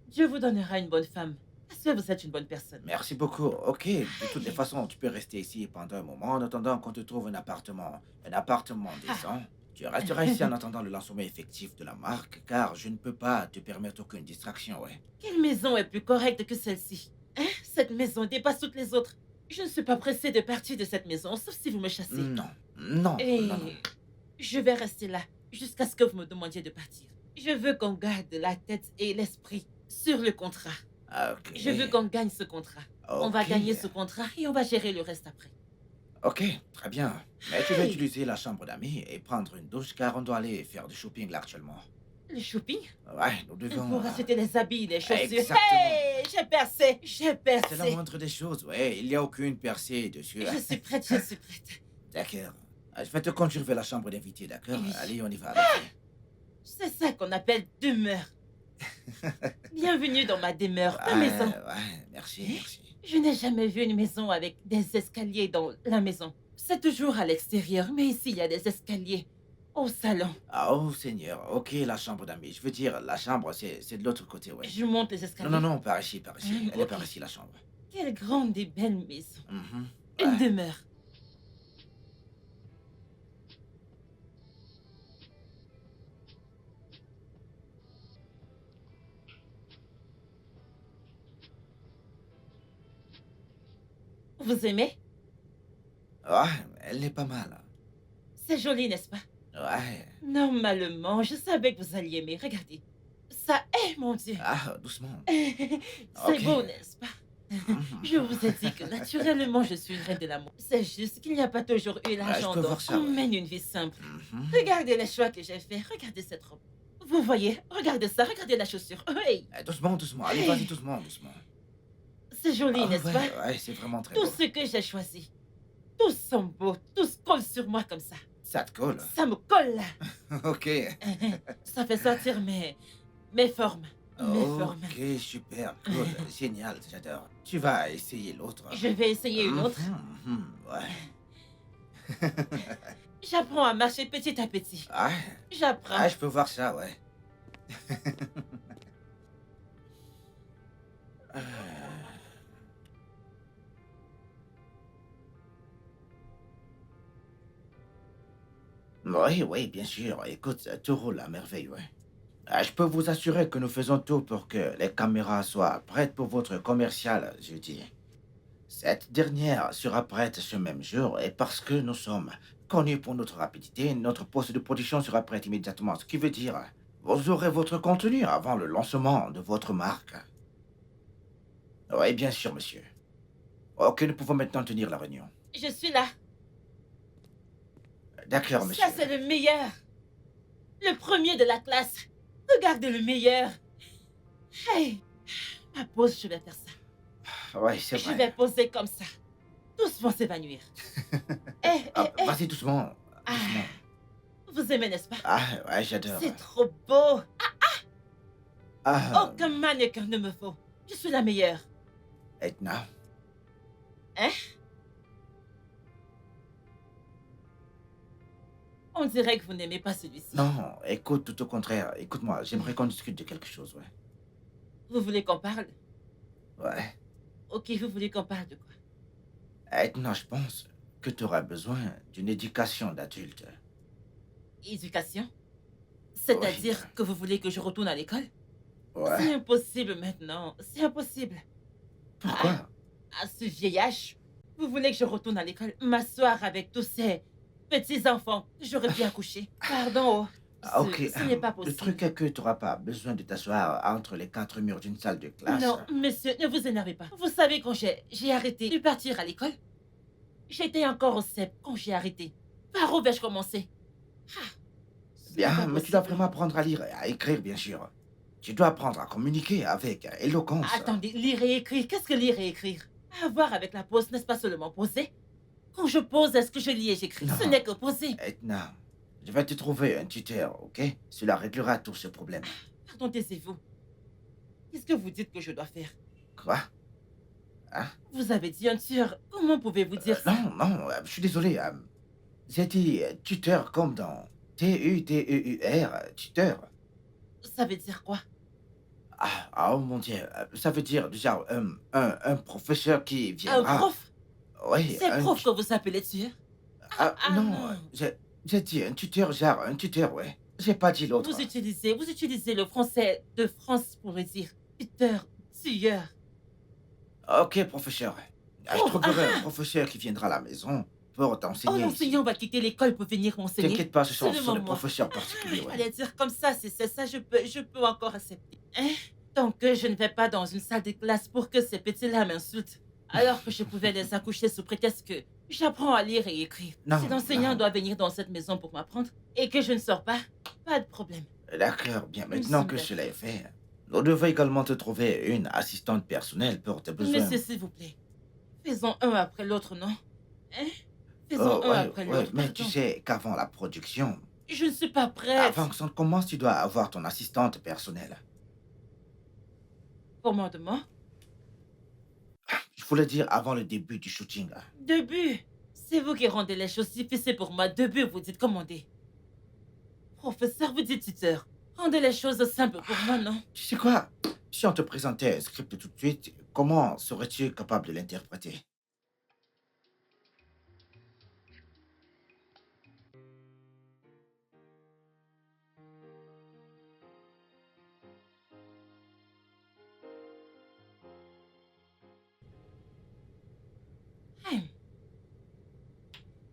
Dieu vous donnera une bonne femme. Parce que vous êtes une bonne personne. Merci beaucoup. Ok, de toutes les façons, tu peux rester ici pendant un moment en attendant qu'on te trouve un appartement. Un appartement décent. Tu resteras ici en attendant le lancement effectif de la marque, car je ne peux pas te permettre aucune distraction, ouais. Quelle maison est plus correcte que celle-ci? Hein? Cette maison dépasse toutes les autres. Je ne suis pas pressée de partir de cette maison, sauf si vous me chassez. Non. Et je vais rester là jusqu'à ce que vous me demandiez de partir. Je veux qu'on garde la tête et l'esprit sur le contrat. Ok. Je veux qu'on gagne ce contrat. On va Ok. gagner ce contrat et on va gérer le reste après. Ok, très bien. Mais tu vas Hey. utiliser la chambre d'amis et prendre une douche, car on doit aller faire du shopping là actuellement. Le shopping? Ouais, nous devons... Pour acheter les habits, les chaussures. Exactement. Hey, j'ai percé, j'ai C'est la percé. moindre des choses, ouais. Il n'y a aucune percée dessus. Je suis prête, je suis prête. D'accord. Je vais te conduire vers la chambre d'invité, d'accord? Oui. Allez, on y va. allez. C'est ça qu'on appelle demeure. Bienvenue dans ma demeure, ma Ouais, maison. ouais, merci. Je n'ai jamais vu une maison avec des escaliers dans la maison. C'est toujours à l'extérieur, mais ici il y a des escaliers au salon. Oh, Seigneur. Ok, la chambre d'amis. Je veux dire, la chambre, c'est de l'autre côté, ouais. Je monte les escaliers. Non, par ici. Elle est Ok. par ici, la chambre. Quelle grande et belle maison. Mhm. Une Ouais. demeure. Vous aimez? Ouais, elle est pas mal. C'est joli, n'est-ce pas? Ouais. Normalement, je savais que vous alliez aimer. Regardez. Ça est, mon Dieu. Ah, doucement. C'est Ok. beau, n'est-ce pas? Mhm. Je vous ai dit que naturellement, je suis une reine de l'amour. C'est juste qu'il n'y a pas toujours eu Ouais, je l'argent, peux donc voir ça, on ouais. mène une vie simple. Mhm. Regardez les choix que j'ai faits. Regardez cette robe. Vous voyez? Regardez ça. Regardez la chaussure. Hey! Doucement, doucement. Allez, vas-y, doucement, doucement. C'est joli, Ah n'est-ce ouais, pas? ouais, c'est vraiment très Tout beau. ce que j'ai choisi. Tous sont beaux. Tous collent sur moi comme ça. Ça te colle. Ça me colle. Ok. Ça fait sortir mes formes. Mes formes. Ok, super, cool, génial, j'adore. Tu vas essayer l'autre. Je vais essayer une autre. Ouais. J'apprends à marcher petit à petit. Ah, J'apprends. je peux voir ça, ouais. Euh, Oui, oui, bien sûr. Écoute, tout roule à merveille, ouais. Je peux vous assurer que nous faisons tout pour que les caméras soient prêtes pour votre commercial jeudi. Cette dernière sera prête ce même jour et parce que nous sommes connus pour notre rapidité, notre poste de production sera prêt immédiatement. Ce qui veut dire, vous aurez votre contenu avant le lancement de votre marque. Oui, bien sûr, monsieur. Ok, nous pouvons maintenant tenir la réunion. Je suis là. D'accord, monsieur. Ça, c'est le meilleur. Le premier de la classe. Regardez le meilleur. Hey, ma pause, je vais faire ça. Oui, c'est Je vrai. vais poser comme ça. Tous vont s'évanouir. Vas-y, doucement. Ah, Doucement. vous aimez, n'est-ce pas? Ah, ouais, j'adore. C'est trop beau. Ah, Aucun mannequin ne me faut. Je suis la meilleure. Edna. Hein? On dirait que vous n'aimez pas celui-ci. Non, écoute, tout au contraire. Écoute-moi, j'aimerais qu'on discute de quelque chose, ouais. Vous voulez qu'on parle? Ouais. Ok, vous voulez qu'on parle de quoi? Edna, je pense que tu auras besoin d'une éducation d'adulte. Éducation? C'est-à-dire Oui. que vous voulez que je retourne à l'école? Ouais. C'est impossible maintenant. C'est impossible. Pourquoi? À ce vieil âge, vous voulez que je retourne à l'école, m'asseoir avec tous ces petits-enfants que j'aurais bien accoucher? Pardon, oh. Ok. Ce n'est pas Le possible. truc est que tu n'auras pas besoin de t'asseoir entre les quatre murs d'une salle de classe. Non, monsieur, ne vous énervez pas. Vous savez quand j'ai arrêté de partir à l'école? J'étais encore au CEP quand j'ai arrêté. Par où vais-je commencer? Ce n'est Bien, pas mais tu dois possible. vraiment apprendre à lire et à écrire, bien sûr. Tu dois apprendre à communiquer avec éloquence. Attendez, lire et écrire, qu'est-ce que lire et écrire? À voir avec la pause, n'est-ce pas seulement poser? Quand je pose, est-ce que je lis et j'écris? Non. Ce n'est que poser. Edna, je vais te trouver un tuteur, ok? Cela réglera tous ces problèmes. Pardon, taisez-vous. Qu'est-ce que vous dites que je dois faire? Quoi? Vous avez dit un tueur. Comment pouvez-vous dire ça? Non, non, je suis désolé. J'ai dit tuteur comme dans T-U-T-E-U-R, tuteur. Ça veut dire quoi? Oh mon Dieu, ça veut dire déjà un professeur qui Un viendra. prof? Oui, C'est prof que vous appelez tueur? non, non. j'ai dit un tuteur, genre un tuteur, ouais. J'ai pas dit l'autre. Vous utilisez le français de France pour le dire. Tuteur, tueur. Ok, professeur. Je Oh, trouverai un professeur qui viendra à la maison pour Oh, t'enseigner ici. l'enseignant va quitter l'école pour venir m'enseigner. T'inquiète pas, ce sont Seulement des moi. professeurs particuliers, Il ouais. fallait dire comme ça, si c'est ça, je peux encore accepter. Hein? Tant que je ne vais pas dans une salle de classe pour que ces petits-là m'insultent, alors que je pouvais les accoucher sous prétexte que j'apprends à lire et écrire. Non, Si l'enseignant non. doit venir dans cette maison pour m'apprendre et que je ne sors pas de problème. D'accord, bien. Maintenant que cela est fait, nous devons également te trouver une assistante personnelle pour tes besoins. Monsieur, s'il vous plaît, faisons un après l'autre, non? Hein? Faisons un Ouais, après ouais, l'autre. mais pardon. tu sais qu'avant la production, Je ne suis pas prête. avant que ça ne commence, tu dois avoir ton assistante personnelle. Commandement? Je voulais dire avant le début du shooting. Début. C'est vous qui rendez les choses difficiles pour moi. Début, vous dites commander. Professeur, vous dites tuteur. Rendez les choses simples pour moi, non? Tu sais quoi? Si on te présentait un script tout de suite, comment serais-tu capable de l'interpréter?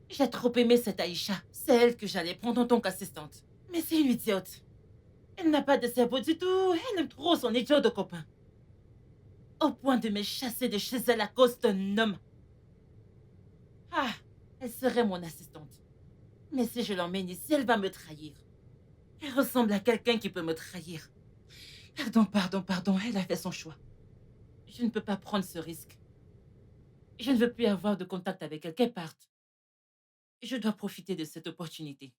J'ai trop aimé cette Aïcha. C'est elle que j'allais prendre en tant qu'assistante. Mais c'est une idiote. Elle n'a pas de cerveau du tout. Elle aime trop son idiot de copain. Au point de me chasser de chez elle à cause d'un homme. Ah, elle serait mon assistante. Mais si je l'emmène ici, elle va me trahir. Elle ressemble à quelqu'un qui peut me trahir. Pardon, elle a fait son choix. Je ne peux pas prendre ce risque. Je ne veux plus avoir de contact avec elle, qu'elle parte. Je dois profiter de cette opportunité.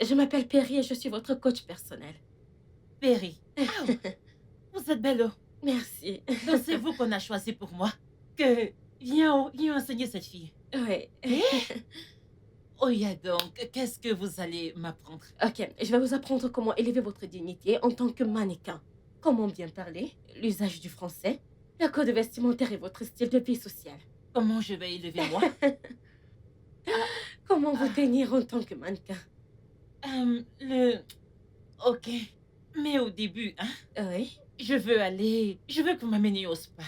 Je m'appelle Perry et je suis votre coach personnel. Perry. Ah, vous êtes belle. Merci. Donc c'est vous qu'on a choisi pour moi. Que viens enseigner cette fille. Oui. Oh, yeah, donc, qu'est-ce que vous allez m'apprendre? Ok, je vais vous apprendre comment élever votre dignité en tant que mannequin. Comment bien parler, l'usage du français, le code vestimentaire et votre style de vie social. Comment je vais élever moi? Comment vous tenir en tant que mannequin. Ok. Mais au début, hein, Oui. je veux que vous m'ameniez au spa.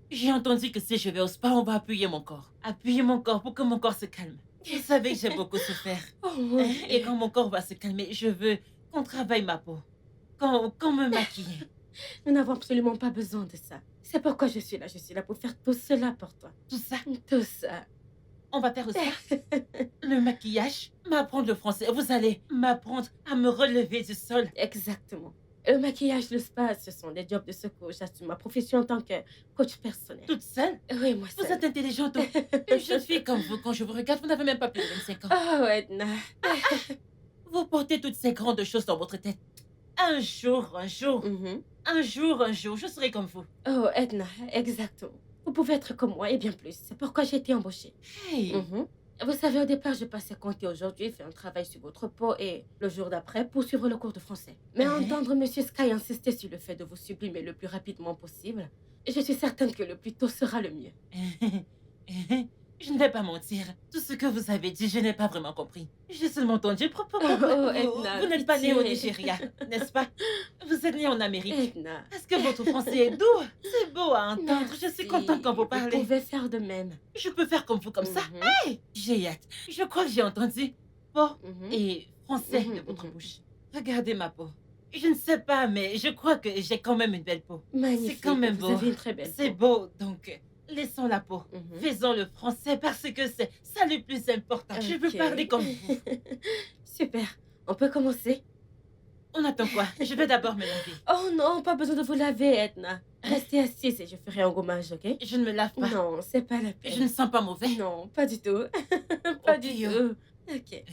J'ai entendu que si je vais au spa, on va appuyer mon corps. Appuyer mon corps pour que mon corps se calme. Vous savez que j'ai beaucoup souffert. Oh mon Hein, et Dieu. quand mon corps va se calmer, je veux qu'on travaille ma peau. Qu'on me maquille. Nous n'avons absolument pas besoin de ça. C'est pourquoi je suis là. Je suis là pour faire tout cela pour toi. Tout ça, Tout ça. on va faire au spa. Le maquillage, m'apprendre le français. Vous allez m'apprendre à me relever du sol. Exactement. Le maquillage, le spa, ce sont des jobs de secours. J'assume ma profession en tant que coach personnel. Toute seule. Oui, moi Vous seule. êtes intelligente. Une jeune fille comme vous, quand je vous regarde, vous n'avez même pas plus de 25 ans. Oh, Edna. Vous portez toutes ces grandes choses dans votre tête. Un jour, Mhm. un jour, je serai comme vous. Oh, Edna, exactement. Vous pouvez être comme moi et bien plus. C'est pourquoi j'ai été embauchée. Hey, Mhm. Vous savez, au départ, je passais compter aujourd'hui, faire un travail sur votre peau et le jour d'après, poursuivre le cours de français. Mais Mhm. entendre Monsieur Sky insister sur le fait de vous sublimer le plus rapidement possible, je suis certaine que le plus tôt sera le mieux. je ne vais pas mentir. Tout ce que vous avez dit, je n'ai pas vraiment compris. J'ai seulement entendu propos. Oh, Edna, Vous n'êtes pas né au pitié. Nigeria, n'est-ce pas? Vous êtes né en Amérique. Edna. Est-ce que votre français est doux? C'est beau à entendre. Je suis contente quand vous Vous parlez. pouvez faire de même. Je peux faire comme vous comme ça. Mhm. Hey, j'ai hâte. Je crois que j'ai entendu peau Mhm. et français Mhm, de votre mhm. bouche. Regardez ma peau. Je ne sais pas, mais je crois que j'ai quand même une belle peau. Magnifique. quand même Vous beau. avez une très belle C'est peau. beau, donc laissons la peau. Mhm. Faisons le français parce que c'est ça le plus important. Je veux Ok. parler comme vous. Super. On peut commencer? On attend quoi? Je vais d'abord me laver. Oh non, pas besoin de vous laver, Edna. Restez assise et je ferai un gommage, ok? Je ne me lave pas. Non, c'est pas la Je peine. ne sens pas mauvais. Non, pas du tout. pas Ok, du yo. tout. Ok.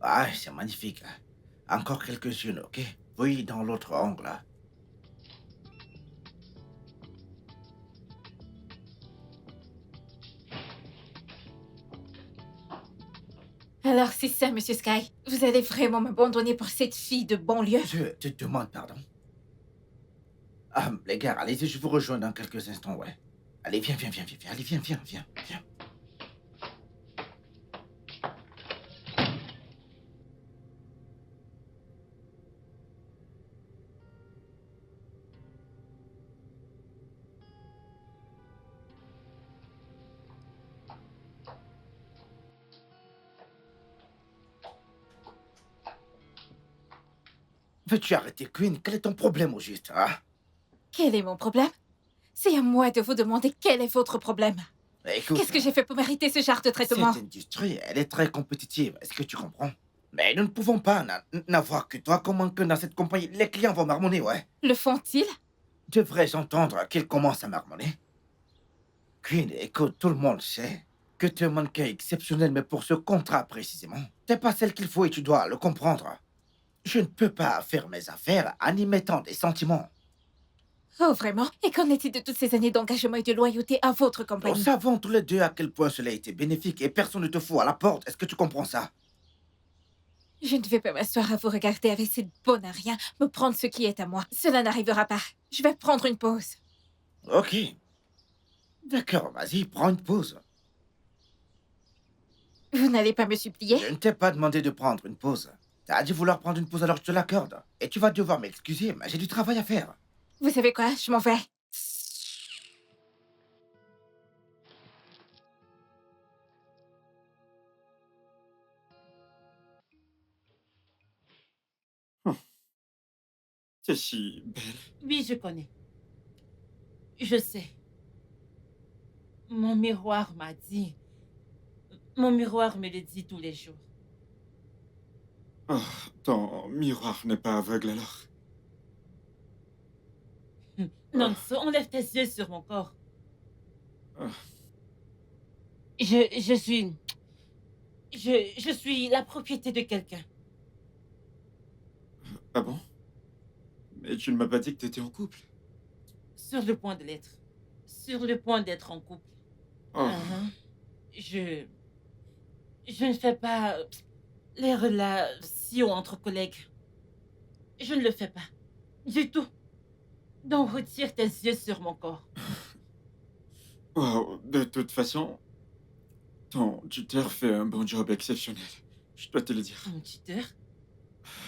Ah, c'est magnifique. Encore quelques-unes, ok? Oui, dans l'autre angle. Alors, c'est ça, Monsieur Sky. Vous allez vraiment m'abandonner pour cette fille de banlieue? Je te demande pardon. Ah, les gars, allez-y, je vous rejoins dans quelques instants, ouais. Allez. Allez, viens, viens, viens, viens, viens. Allez, viens, viens, viens, viens. Veux-tu arrêter, Queen? Quel est ton problème au juste, hein? Quel est mon problème? C'est à moi de vous demander quel est votre problème. Écoute, Qu'est-ce que j'ai fait pour mériter ce genre de cette traitement? industrie, elle est très compétitive. Est-ce que tu comprends? Mais nous ne pouvons pas n'avoir que toi. Comment que dans cette compagnie, les clients vont marmonner, ouais? Le font-ils? Devrais-je entendre qu'ils commencent à marmonner? Queen, écoute, tout le monde sait que tu es un mannequin exceptionnel, mais pour ce contrat précisément, t'es pas celle qu'il faut et tu dois le comprendre. Je ne peux pas faire mes affaires en y mettant des sentiments. Oh, vraiment? Et qu'en est-il de toutes ces années d'engagement et de loyauté à votre Nous compagnie? savons tous les deux à quel point cela a été bénéfique et personne ne te fout à la porte. Est-ce que tu comprends ça? Je ne vais pas m'asseoir à vous regarder avec cette bonne à rien, me prendre ce qui est à moi. Cela n'arrivera pas. Je vais prendre une pause. Ok. D'accord, vas-y, prends une pause. Vous n'allez pas me supplier? Je ne t'ai pas demandé de prendre une pause. T'as dit vouloir prendre une pause alors je te l'accorde. Et tu vas devoir m'excuser, mais j'ai du travail à faire. Vous savez quoi? Je m'en vais. C'est si belle. Oui, je connais. Je sais. Mon miroir m'a dit. Mon miroir me le dit tous les jours. Oh, ton miroir n'est pas aveugle alors. Nonso, enlève tes yeux sur mon corps. Ah. Je suis... Je suis la propriété de quelqu'un. Ah bon? Mais tu ne m'as pas dit que t'étais en couple. Sur le point de l'être. Sur le point d'être en couple. Oh, Je ne fais pas les relations entre collègues. Je ne le fais pas. Du tout. Donc retire tes yeux sur mon corps. wow. De toute façon, ton tuteur fait un bon job exceptionnel. Je dois te le dire. Mon tuteur.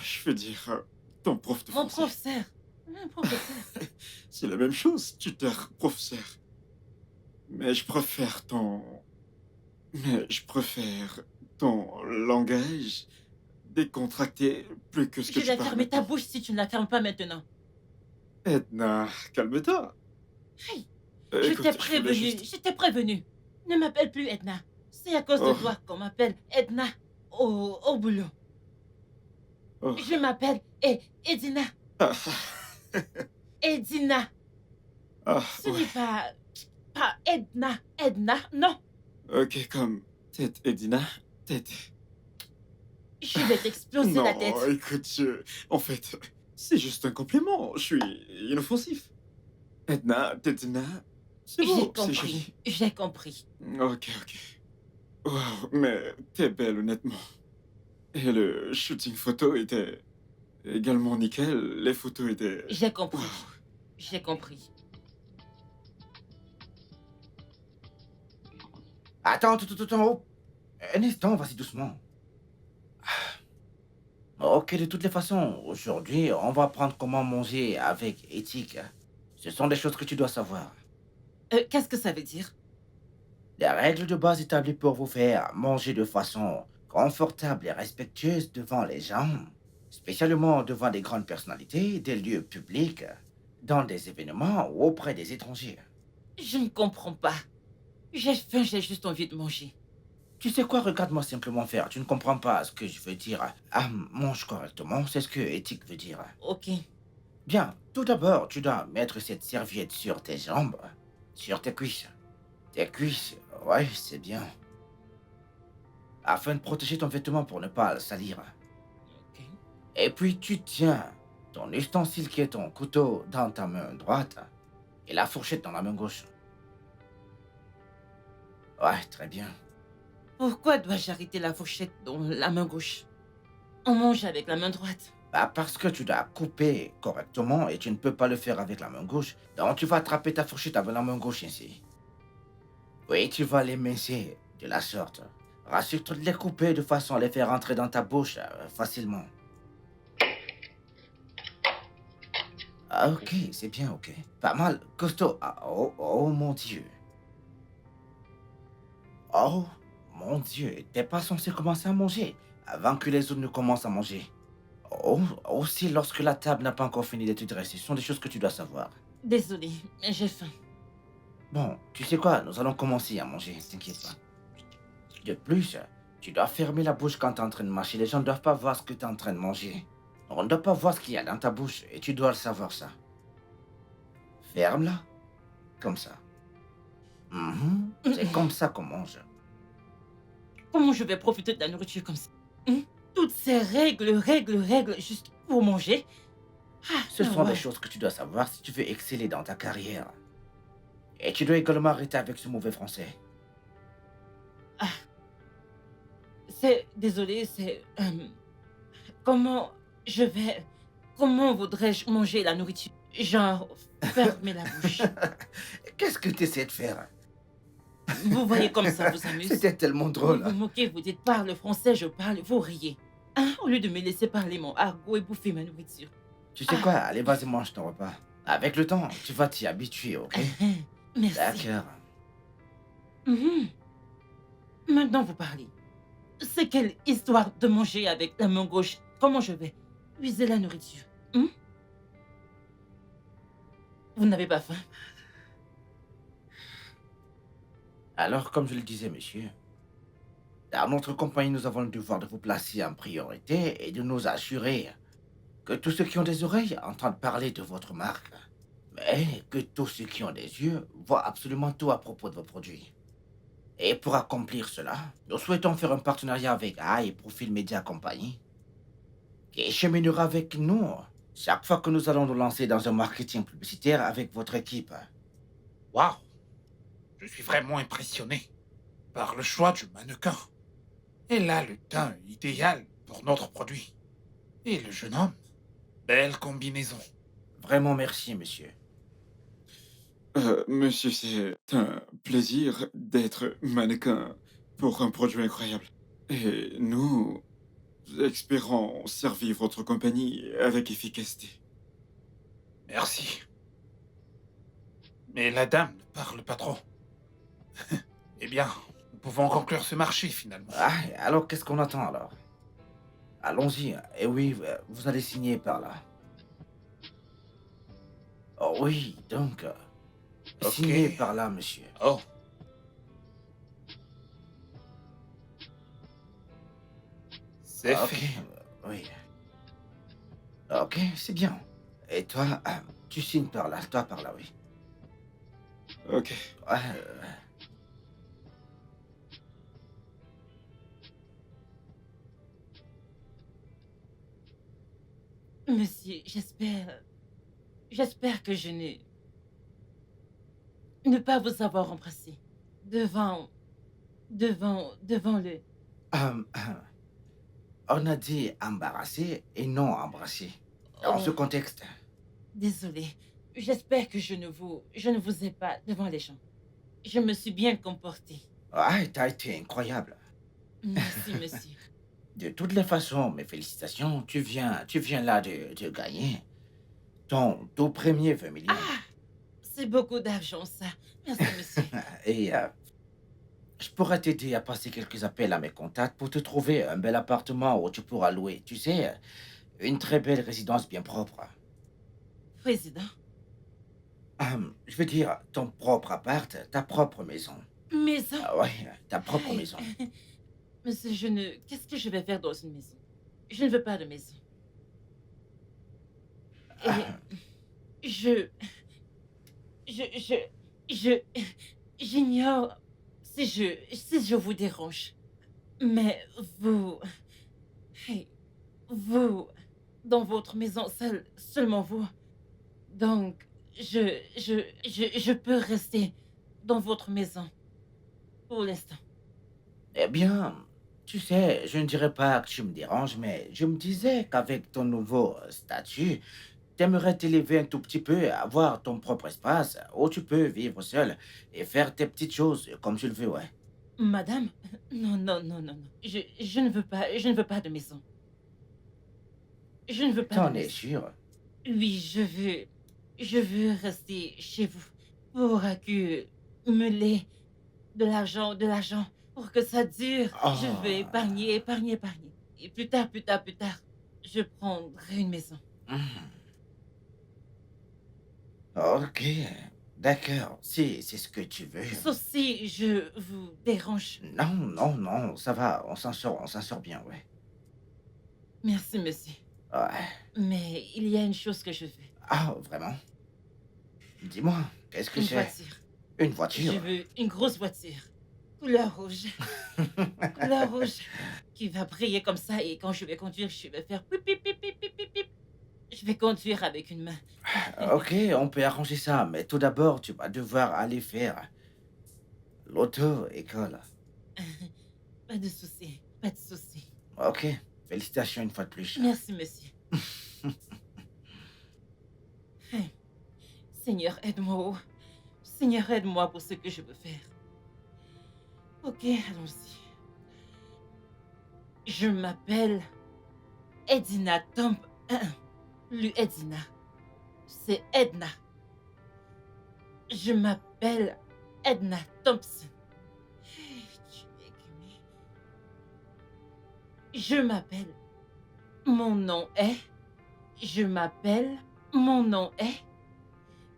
Je veux dire, ton prof de Mon français. professeur. Mon professeur. C'est la même chose, tuteur, professeur. Mais je préfère ton... Mais je préfère ton langage décontracté plus que ce que Je tu vais parles fermer ta maintenant. bouche si tu ne la fermes pas maintenant. Edna, calme-toi. Hey, Écoute, je t'ai voulais prévenu. juste- Je t'ai prévenu. Ne m'appelle plus Edna. C'est à cause de Oh. toi qu'on m'appelle Edna au boulot. Oh. Je m'appelle Edina. Ah, Edina. ah, Ce ouais. n'est pas Edna. Edna, non. Ok, comme tête Edina, tête. Je vais t'exploser Non, la tête. écoute, en fait, c'est juste un compliment. Je suis inoffensif. Edna, Edina, c'est J'ai beau, c'est joli. compris. J'ai compris. Ok, ok. Wow, mais t'es belle, honnêtement. Et le shooting photo était également nickel. Les photos étaient... J'ai compris. Wow. J'ai compris. Attends, attends. Un instant, vas-y doucement. Ok, de toutes les façons, aujourd'hui, on va apprendre comment manger avec éthique. Ce sont des choses que tu dois savoir. Qu'est-ce que ça veut dire? Les règles de base établies pour vous faire manger de façon confortable et respectueuse devant les gens, spécialement devant des grandes personnalités, des lieux publics, dans des événements ou auprès des étrangers. Je ne comprends pas. J'ai faim, j'ai juste envie de manger. Tu sais quoi, regarde-moi simplement faire. Tu ne comprends pas ce que je veux dire. Ah, mange correctement, c'est ce que éthique veut dire. Ok. Bien, tout d'abord, tu dois mettre cette serviette sur tes jambes, sur tes cuisses. Tes cuisses, ouais, c'est bien. Afin de protéger ton vêtement pour ne pas le salir. Ok. Et puis tu tiens ton ustensile qui est ton couteau dans ta main droite et la fourchette dans la main gauche. Ouais, très bien. Pourquoi dois-je arrêter la fourchette dans la main gauche? On mange avec la main droite. Bah parce que tu dois couper correctement et tu ne peux pas le faire avec la main gauche. Donc tu vas attraper ta fourchette avec la main gauche ainsi. Oui, tu vas les mincer de la sorte. Rassure-toi de les couper de façon à les faire entrer dans ta bouche facilement. Ah, ok, c'est bien, ok. Pas mal, costaud. Ah, oh, oh mon Dieu. Oh mon Dieu, t'es pas censé commencer à manger avant que les autres ne commencent à manger. Oh, aussi lorsque la table n'a pas encore fini d'être dressée, ce sont des choses que tu dois savoir. Désolée, mais j'ai faim. Bon, tu sais quoi, nous allons commencer à manger, t'inquiète pas. De plus, tu dois fermer la bouche quand t'es en train de mâcher. Les gens ne doivent pas voir ce que t'es en train de manger. On ne doit pas voir ce qu'il y a dans ta bouche et tu dois le savoir ça. Ferme-la, comme ça. C'est comme ça qu'on mange. Comment je vais profiter de la nourriture comme ça? Toutes ces règles, juste pour manger? Ah, Ce sont ouais. des choses que tu dois savoir si tu veux exceller dans ta carrière. Et tu dois également arrêter avec ce mauvais français. Désolé, comment je vais... Comment voudrais-je manger la nourriture? Genre, fermer la bouche. Qu'est-ce que tu essaies de faire? Vous voyez comme ça vous amuse? C'était tellement Vous drôle. vous moquez, vous dites parle français, je parle, vous riez. Hein? Au lieu de me laisser parler mon argot et bouffer ma nourriture. Tu sais quoi? Allez, vas-y, mange ton repas. Avec le temps, tu vas t'y habituer, ok? Merci. D'accord. Mhm. Maintenant, vous parlez. C'est quelle histoire de manger avec la main gauche? Comment je vais user la nourriture? Vous n'avez pas faim? Alors, comme je le disais, monsieur, dans notre compagnie, nous avons le devoir de vous placer en priorité et de nous assurer que tous ceux qui ont des oreilles entendent parler de votre marque, mais que tous ceux qui ont des yeux voient absolument tout à propos de vos produits. Et pour accomplir cela, nous souhaitons faire un partenariat avec AI et Profil Media Company, qui cheminera avec nous chaque fois que nous allons nous lancer dans un marketing publicitaire avec votre équipe. Waouh! Je suis vraiment impressionné par le choix du mannequin. Elle a le teint idéal pour notre produit. Et le jeune homme, belle combinaison. Vraiment merci, monsieur. Monsieur, c'est un plaisir d'être mannequin pour un produit incroyable. Et nous espérons servir votre compagnie avec efficacité. Merci. Mais la dame ne parle pas trop. Eh bien, nous pouvons conclure ce marché finalement. Ah, alors qu'est-ce qu'on attend alors? Allons-y. Et oui, vous allez signer par là. Oh oui, donc, Ok. signez par là, monsieur. Oh. C'est Ok, fait. oui. Ok, c'est bien. Et toi, tu signes par là, toi par là, oui. Ok. Ouais, Monsieur, j'espère que je ne pas vous avoir embrassé devant le... euh, on a dit embarrassé et non embrassé. Dans ce Oh, contexte, désolé. J'espère que je ne vous ai pas devant les gens. Je me suis bien comportée. t'as été incroyable. Merci, monsieur. De toutes les façons, mes félicitations, tu viens là de gagner ton tout premier 20 millions. C'est beaucoup d'argent, ça. Merci, monsieur. Et je pourrais t'aider à passer quelques appels à mes contacts pour te trouver un bel appartement où tu pourras louer. Tu sais, une très belle résidence bien propre. Président, Je veux dire, ton propre appart, ta propre maison. maison. Ah ouais, ta propre maison. Monsieur, Qu'est-ce que je vais faire dans une maison? Je ne veux pas de maison. Et je... J'ignore si je vous dérange. Mais vous... Hey, vous... Dans votre maison, seulement vous. Donc, je peux rester dans votre maison. Pour l'instant. Eh bien, tu sais, je ne dirais pas que tu me déranges, mais je me disais qu'avec ton nouveau statut, T'aimerais t'élever un tout petit peu, avoir ton propre espace où tu peux vivre seul et faire tes petites choses comme tu le veux, ouais. Madame, non, non, non, non, non. Je ne veux pas, je ne veux pas de maison. Je ne veux pas de T'en es maison. sûr? Oui, je veux rester chez vous pour accumuler de l'argent, pour que ça dure. Je vais Oh. épargner, épargner, épargner. Et plus tard, plus tard, plus tard, je prendrai une maison. Mhm. Ok, d'accord, si c'est ce que tu veux. Sauf si je vous dérange. Non, non, non, ça va, on s'en sort bien, ouais. Merci, monsieur. Ouais. Mais il y a une chose que je veux. Ah, vraiment? Dis-moi, qu'est-ce que Une c'est? voiture. Une Je voiture? veux une grosse voiture. Couleur rouge. Couleur rouge. Qui va briller comme ça et quand je vais conduire, je vais faire pip, pip, pip, pip, pip, pip, pip. Je vais conduire avec une main. Ok, on peut arranger ça, mais tout d'abord, tu vas devoir aller faire l'auto-école. Pas de souci. Pas de souci. Ok, félicitations une fois de plus. Merci, monsieur. Hein. Seigneur, aide-moi. Seigneur, aide-moi pour ce que je veux faire. Ok, allons-y. Je m'appelle Edina Tomb. Lui, Edina. C'est Edna. Je m'appelle Edna Thompson. Hey, tu es aimé. Je m'appelle. Mon nom est. Je m'appelle. Mon nom est.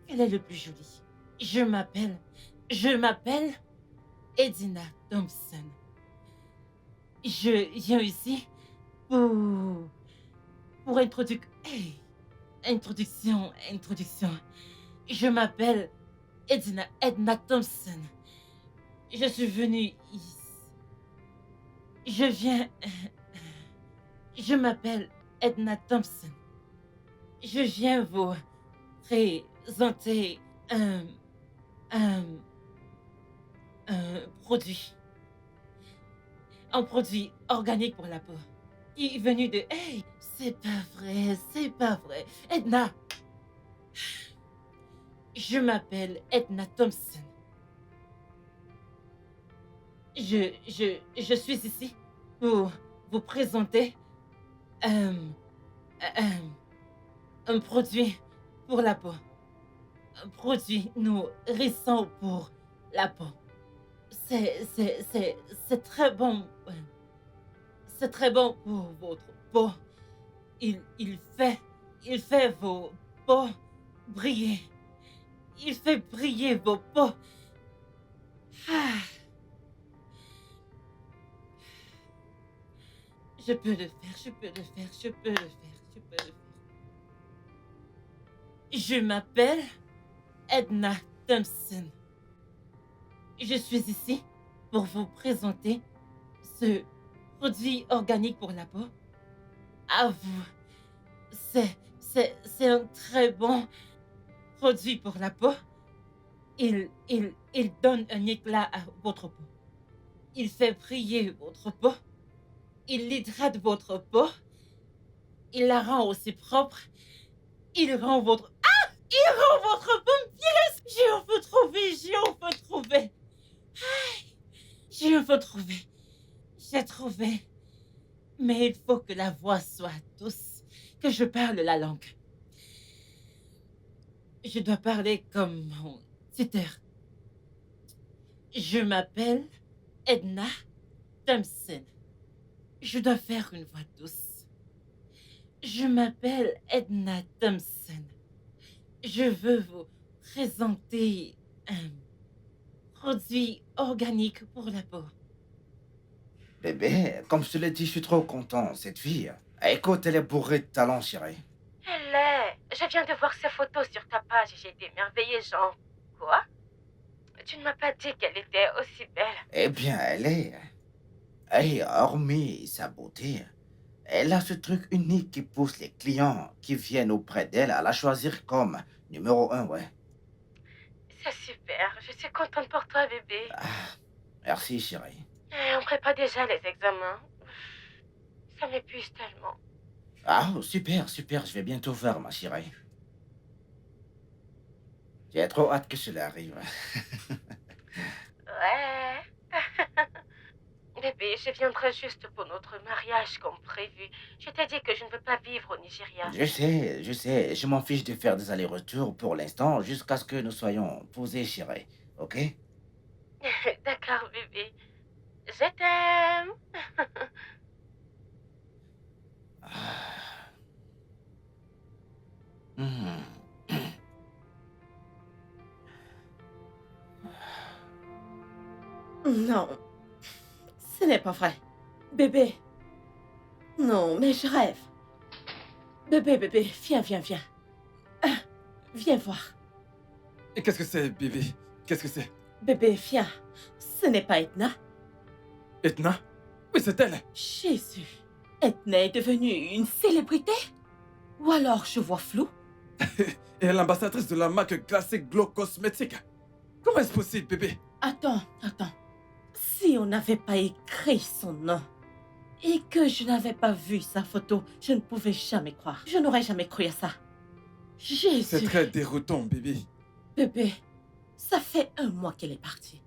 Quel est le plus joli? Je m'appelle Edina Thompson. Je viens ici pour introduction. Je m'appelle Edna Thompson. Je suis venue ici. Je viens. Je m'appelle Edna Thompson. Je viens vous présenter un produit. Un produit organique pour la peau. Qui est venu de... Hey, c'est pas vrai, c'est pas vrai. Edna. Je m'appelle Edna Thompson. Je suis ici pour vous présenter un produit pour la peau. Un produit nourrissant pour la peau. C'est très bon. C'est très bon pour votre peau. Il fait vos peaux briller. Il fait briller vos peaux. Ah. Je peux le faire, je peux le faire, je peux le faire, je peux le faire. Je m'appelle Edna Thompson. Je suis ici pour vous présenter ce produit organique pour la peau. À vous. C'est un très bon produit pour la peau. Il donne un éclat à votre peau. Il fait briller votre peau. Il hydrate votre peau. Il la rend aussi propre. Il rend votre peau mieux. J'ai enfin trouvé. J'ai enfin trouvé. J'ai trouvé. Mais il faut que la voix soit douce, que je parle la langue. Je dois parler comme mon tuteur. Je m'appelle Edna Thompson. Je dois faire une voix douce. Je m'appelle Edna Thompson. Je veux vous présenter un produit organique pour la peau. Bébé, comme je te l'ai dit, je suis trop content, cette fille. Écoute, elle est bourrée de talent, chérie. Elle est. Je viens de voir ses photos sur ta page et j'ai été émerveillée, genre. Quoi? Tu ne m'as pas dit qu'elle était aussi belle. Eh bien, elle est... Et hormis sa beauté, elle a ce truc unique qui pousse les clients qui viennent auprès d'elle à la choisir comme numéro 1, ouais. C'est super. Je suis contente pour toi, bébé. Merci, chérie. On prépare déjà les examens. Ça m'épuise tellement. Ah, super, super, je vais bientôt voir, ma chérie. J'ai trop hâte que cela arrive. Ouais. Bébé, je viendrai juste pour notre mariage comme prévu. Je t'ai dit que je ne veux pas vivre au Nigeria. Je sais. Je m'en fiche de faire des allers-retours pour l'instant, jusqu'à ce que nous soyons posés, chérie. OK? D'accord, bébé. Je t'aime. Ah. Hmm. Non, ce n'est pas vrai. Bébé. Non, mais je rêve. Bébé, viens. Ah, viens voir. Et qu'est-ce que c'est, bébé? Qu'est-ce que c'est? Bébé, viens. Ce n'est pas Edna. Edna? Oui, c'est elle. Jésus. Edna est devenue une célébrité? Ou alors je vois flou? Et elle est l'ambassadrice de la marque classique Glow Cosmétique. Comment est-ce possible, bébé? Attends. Si on n'avait pas écrit son nom et que je n'avais pas vu sa photo, je ne pouvais jamais croire. Je n'aurais jamais cru à ça. Jésus. C'est très déroutant, bébé. Bébé, ça fait 1 mois qu'elle est partie.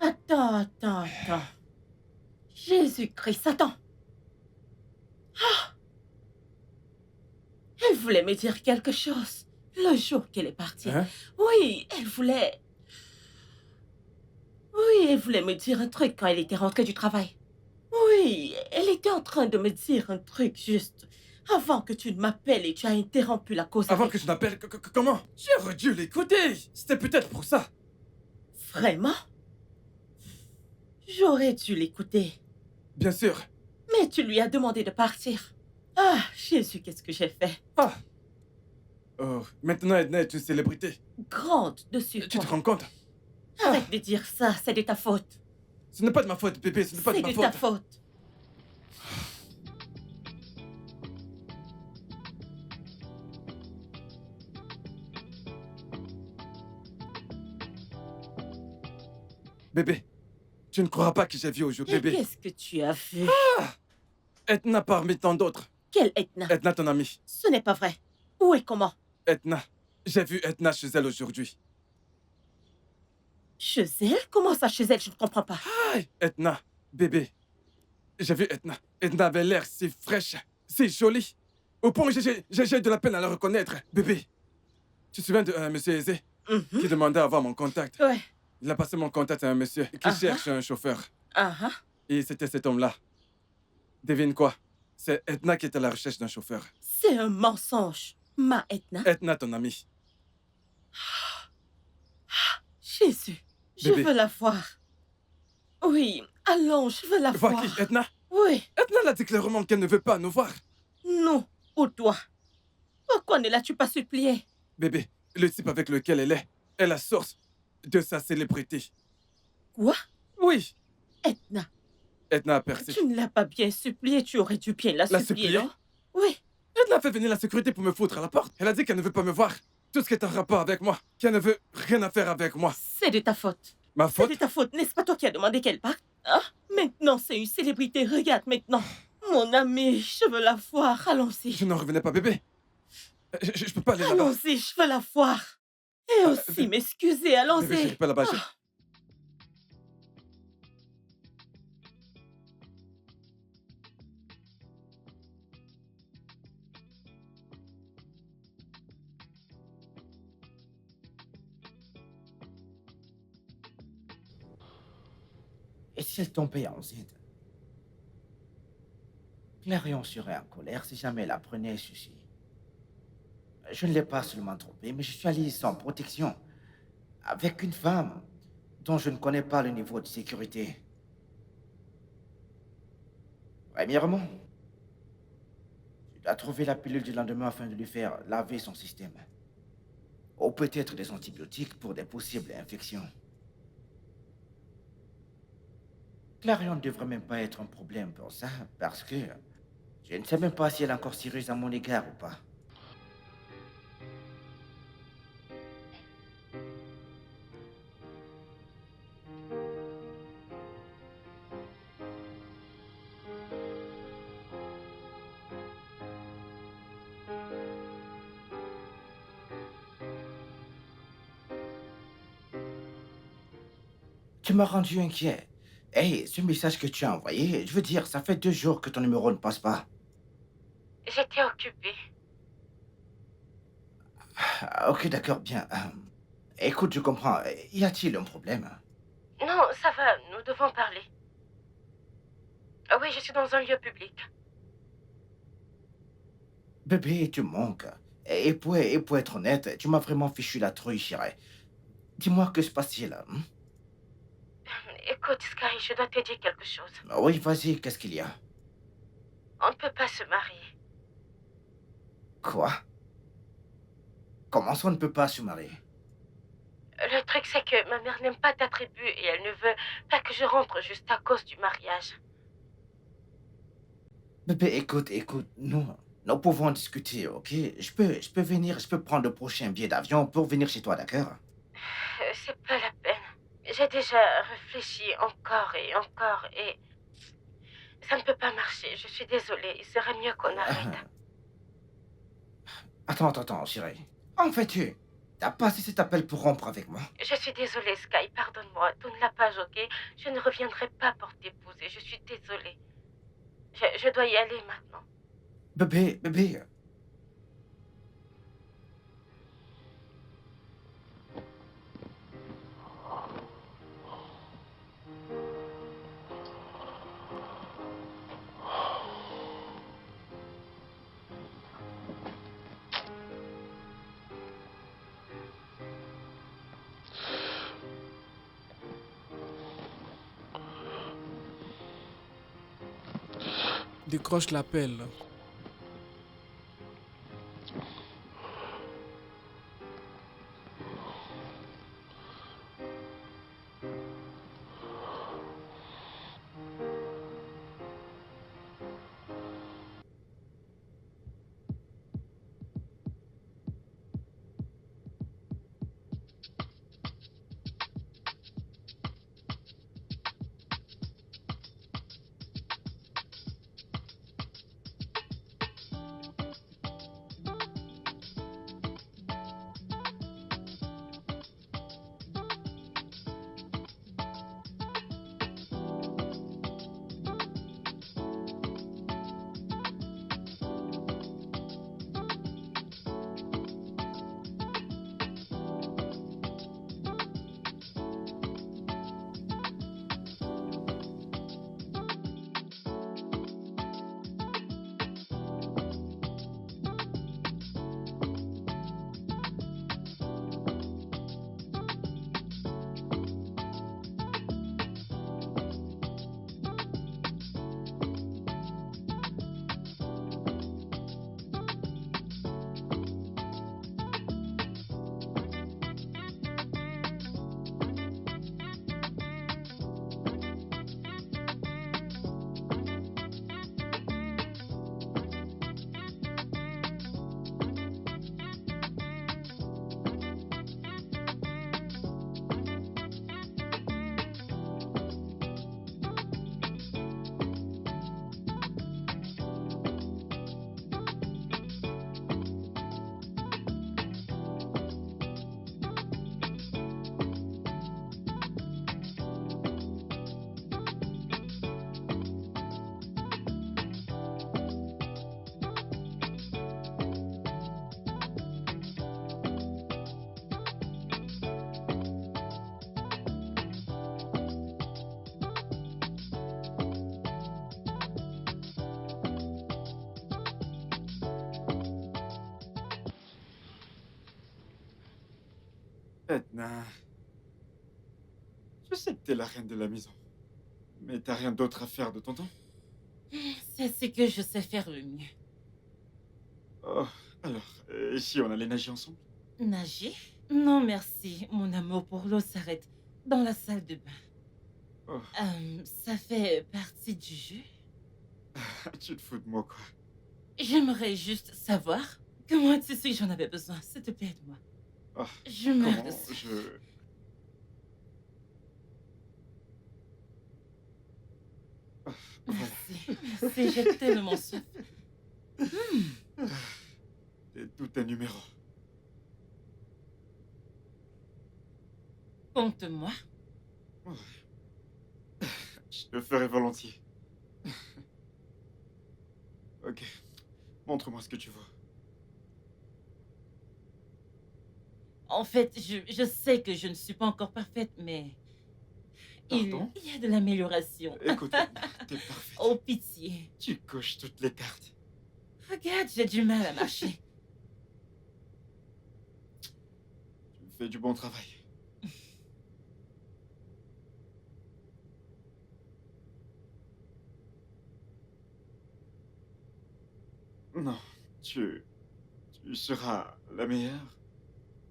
Attends. Jésus-Christ, attends. Ah! Elle voulait me dire quelque chose le jour qu'elle est partie. Hein? Oui, elle voulait me dire un truc quand elle était rentrée du travail. Oui, elle était en train de me dire un truc juste avant que tu ne m'appelles et tu as interrompu la cause. Avant avec- que je n'appelle... Comment? J'aurais dû l'écouter. C'était peut-être pour ça. Vraiment? J'aurais dû l'écouter. Bien sûr. Mais tu lui as demandé de partir. Ah, Jésus, qu'est-ce que j'ai fait? Ah. Oh, maintenant Edna est une célébrité. Grande dessus. Tu te rends compte? Arrête de dire ça, c'est de ta faute. Ce n'est pas de ma faute, bébé, ce n'est pas de C'est ma de ta faute. faute. Bébé, tu ne croiras pas que j'ai vu aujourd'hui, Et bébé. qu'est-ce que tu as vu? Edna parmi tant d'autres. Quelle Edna? Edna, ton amie. Ce n'est pas vrai. Où et comment? Edna. J'ai vu Edna chez elle aujourd'hui. Chez elle? Comment ça chez elle? Je ne comprends pas. Aïe, Edna, bébé. J'ai vu Edna. Edna avait l'air si fraîche, si jolie. Au point où j'ai de la peine à la reconnaître. Bébé, tu te souviens de monsieur Aizé Mhm. qui demandait à avoir mon contact? Ouais. Il a passé mon contact à un monsieur qui Ah-ha. cherche un chauffeur. Ah ah. Et c'était cet homme-là. Devine quoi? C'est Edna qui est à la recherche d'un chauffeur. C'est un mensonge. Ma Edna? Edna, ton amie. Jésus, je Bébé. veux la voir. Oui, allons, je veux la Voir voir. qui? Edna? Oui, Edna l'a dit clairement qu'elle ne veut pas nous voir. non, ou toi. Pourquoi ne l'as-tu pas supplié? Bébé, le type avec lequel elle est la source de sa célébrité. Quoi? Oui, Edna, Edna a percé. tu ne l'as pas bien supplié, tu aurais dû bien la La supplier, supplier? non? Oui, Edna a fait venir la sécurité pour me foutre à la porte. Elle a dit qu'elle ne veut pas me voir. Tout ce qui est en rapport avec moi, qu'elle ne veut rien à faire avec moi. c'est de ta faute. Ma C'est faute? de ta faute, n'est-ce pas toi qui as demandé qu'elle parte? Ah, maintenant c'est une célébrité, regarde maintenant. Mon ami, je veux la voir, allons-y. Je n'en revenais pas, bébé. Je peux pas aller là-bas. Allons-y, je veux la voir. Et aussi bébé. m'excuser, Bébé, je allons-y. vais pas là-bas. Ah. Et si elle tombait enceinte? Clarion serait en colère si jamais elle apprenait ceci. Je ne l'ai pas seulement trompée, mais je suis allé sans protection, avec une femme dont je ne connais pas le niveau de sécurité. Premièrement, je dois trouver la pilule du lendemain afin de lui faire laver son système. Ou peut-être des antibiotiques pour des possibles infections. Clarion ne devrait même pas être un problème pour ça, parce que je ne sais même pas si elle est encore sérieuse à mon égard ou pas. Tu m'as rendu inquiet. Hey, ce message que tu as envoyé, je veux dire, ça fait 2 jours que ton numéro ne passe pas. J'étais occupée. Ah, ok, d'accord, bien. Écoute, je comprends. Y a-t-il un problème? Non, ça va, nous devons parler. Ah oui, je suis dans un lieu public. Bébé, tu manques. Et pour être honnête, tu m'as vraiment fichu la trouille, chérie. Dis-moi, que se passe-t-il? Écoute, Sky, je dois te dire quelque chose. Oui, vas-y, qu'est-ce qu'il y a? On ne peut pas se marier. Quoi? Comment ça, on ne peut pas se marier? Le truc, c'est que ma mère n'aime pas ta tribu et elle ne veut pas que je rentre juste à cause du mariage. Bébé, écoute, nous pouvons discuter, ok? Je peux venir, je peux prendre le prochain billet d'avion pour venir chez toi, d'accord? C'est pas la peine. J'ai déjà réfléchi encore et ça ne peut pas marcher. Je suis désolée. Il serait mieux qu'on arrête. Attends, chérie. En fais-tu? T'as passé cet appel pour rompre avec moi? Je suis désolée, Sky. Pardonne-moi. Tourne la page, ok? Je ne reviendrai pas pour t'épouser. Je suis désolée. Je dois y aller maintenant. Bébé. Décroche l'appel. Edna, je sais que t'es la reine de la maison, mais t'as rien d'autre à faire de ton temps? C'est ce que je sais faire le mieux. Oh, alors, si on allait nager ensemble? Nager? Non, merci. Mon amour pour l'eau s'arrête dans la salle de bain. Oh, Ça fait partie du jeu. tu te fous de moi, quoi. J'aimerais juste savoir comment tu sais que j'en avais besoin. S'il te plaît, aide-moi. Oh, Je meurs comment de soif. je... Oh, voilà, Merci, j'ai tellement soif. et tout un numéro. Compte-moi. Ouais. Je le ferai volontiers. Ok. Montre-moi ce que tu vois. En fait, je sais que je ne suis pas encore parfaite, mais Pardon? il y a de l'amélioration. Écoute-moi, t'es parfaite. Oh, pitié. Tu coches toutes les cartes. Regarde, j'ai du mal à marcher. Tu fais du bon travail. Non, tu seras la meilleure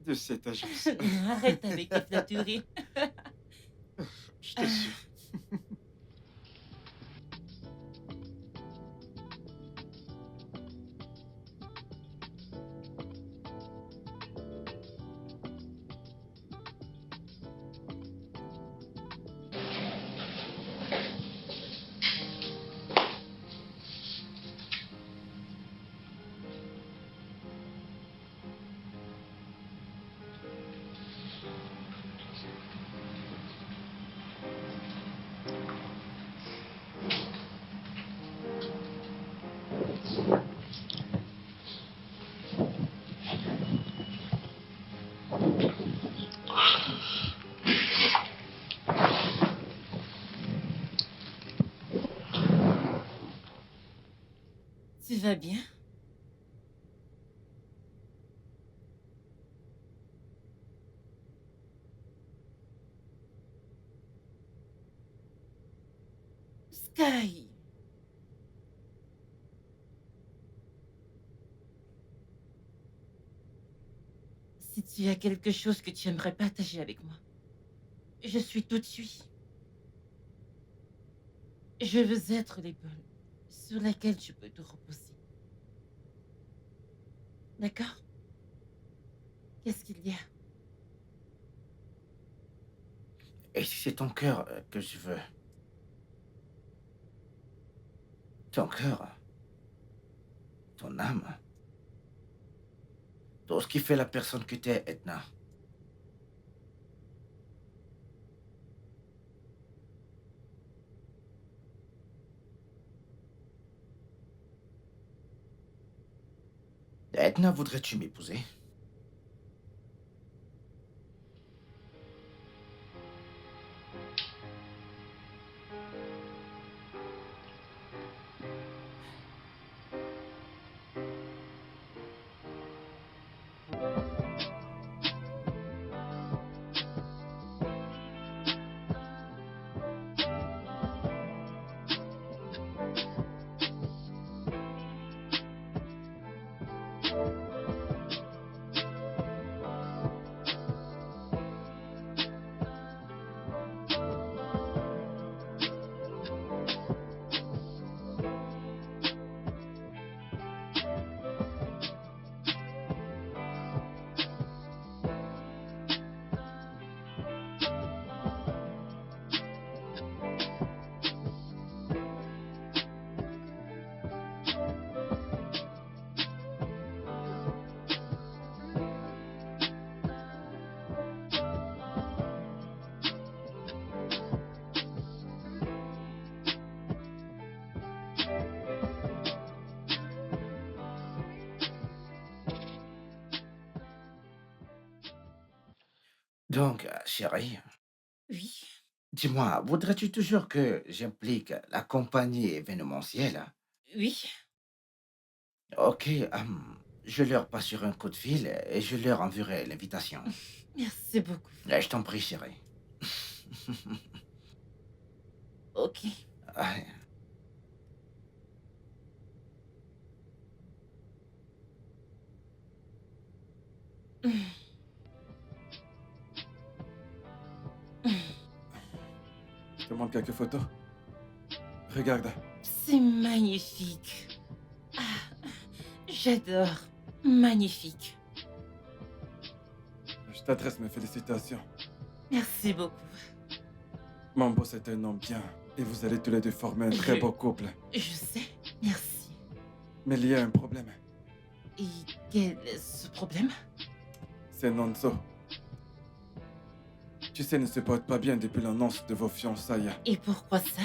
de cette agence. Arrête avec tes flatteries. Je t'assure. Tu vas bien? Sky. Si tu as quelque chose que tu aimerais partager avec moi, je suis tout de suite. Je veux être l'épaule sur laquelle tu peux te reposer. D'accord? Qu'est-ce qu'il y a? Et si c'est ton cœur que je veux? Ton cœur, ton âme, tout ce qui fait la personne que t'es, Edna. Edna, voudrais-tu m'épouser? Donc, chérie, Oui. dis-moi, voudrais-tu toujours que j'implique la compagnie événementielle? Oui. Ok, je leur passerai un coup de fil et je leur enverrai l'invitation. Merci beaucoup. Je t'en prie, chérie. Ok. Ah, Je te montre quelques photos. Regarde. C'est magnifique. Ah, j'adore. Magnifique. Je t'adresse mes félicitations. Merci beaucoup. Mon boss est un homme bien. Et vous allez tous les deux former un très beau couple. Je sais. Merci. Mais il y a un problème. Et quel est ce problème? C'est Nonso. Tu sais, ne se porte pas bien depuis l'annonce de vos fiançailles. Et pourquoi ça?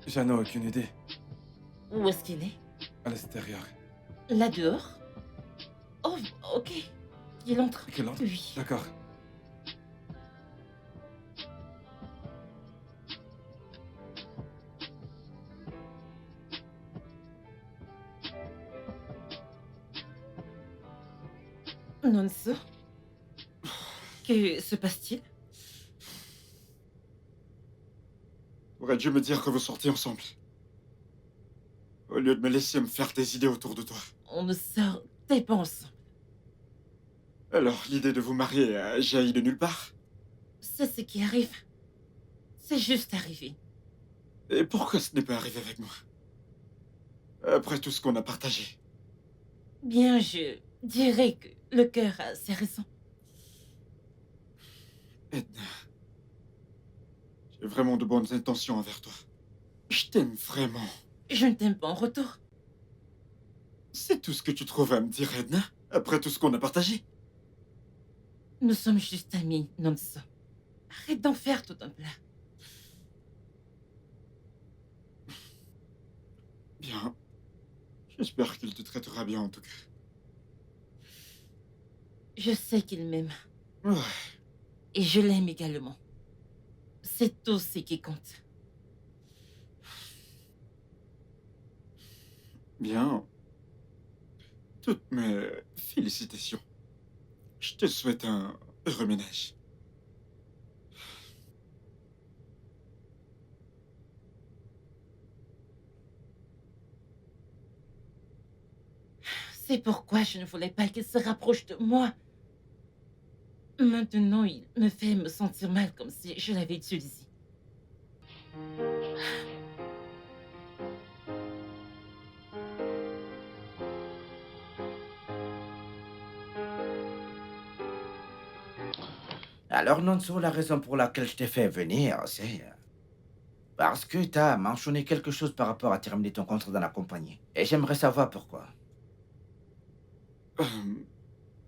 J'en ai aucune idée. Où est-ce qu'il est? À l'extérieur. Là dehors? Oh, ok. Il entre. Qu'il entre? Oui. D'accord. Nonso? Que se passe-t-il? Aurais dû me dire que vous sortiez ensemble. Au lieu de me laisser me faire des idées autour de toi. On ne sortait pas ensemble. Alors, l'idée de vous marier a jailli de nulle part? C'est ce qui arrive. C'est juste arrivé. Et pourquoi ce n'est pas arrivé avec moi? Après tout ce qu'on a partagé. Bien, je dirais que le cœur a ses raisons. Edna, j'ai vraiment de bonnes intentions envers toi. Je t'aime vraiment. Je ne t'aime pas en retour. C'est tout ce que tu trouves à me dire, Edna? Après tout ce qu'on a partagé? Nous sommes juste amis, Nonso. Arrête d'en faire tout un plat. Bien. J'espère qu'il te traitera bien en tout cas. Je sais qu'il m'aime. Ouais. Et je l'aime également. C'est tout ce qui compte. Bien. Toutes mes félicitations. Je te souhaite un heureux ménage. C'est pourquoi je ne voulais pas qu'il se rapproche de moi. Maintenant, il me fait me sentir mal comme si je l'avais utilisé. Alors, Nonso, la raison pour laquelle je t'ai fait venir, c'est parce que tu as mentionné quelque chose par rapport à terminer ton contrat dans la compagnie. Et j'aimerais savoir pourquoi. Euh,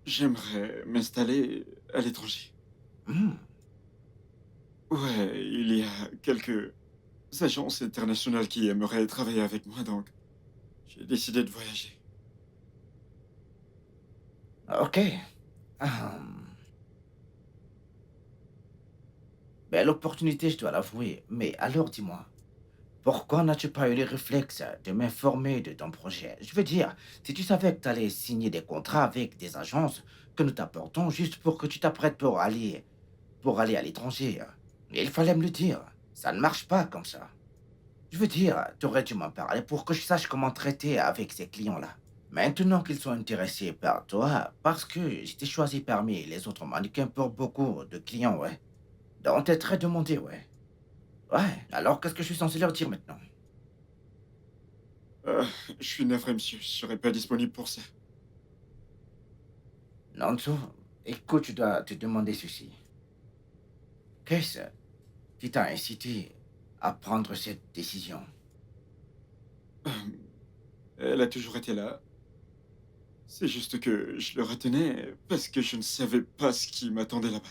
J'aimerais m'installer à l'étranger. Hmm. Ouais, il y a quelques agences internationales qui aimeraient travailler avec moi, donc j'ai décidé de voyager. Ok. Belle opportunité, je dois l'avouer. Mais alors, dis-moi, pourquoi n'as-tu pas eu le réflexe de m'informer de ton projet? Je veux dire, si tu savais que tu allais signer des contrats avec des agences que nous t'apportons juste pour que tu t'apprêtes pour aller à l'étranger, il fallait me le dire. Ça ne marche pas comme ça. Je veux dire, tu aurais dû m'en parler pour que je sache comment traiter avec ces clients-là. Maintenant qu'ils sont intéressés par toi, parce que j'étais choisi parmi les autres mannequins pour beaucoup de clients, ouais. Donc t'es très demandé, ouais. Ouais, alors qu'est-ce que je suis censé leur dire maintenant? Je suis navré, monsieur, je serai pas disponible pour ça. Nanzo, écoute, tu dois te demander ceci. Qu'est-ce qui t'a incité à prendre cette décision? Elle a toujours été là. C'est juste que je le retenais parce que je ne savais pas ce qui m'attendait là-bas.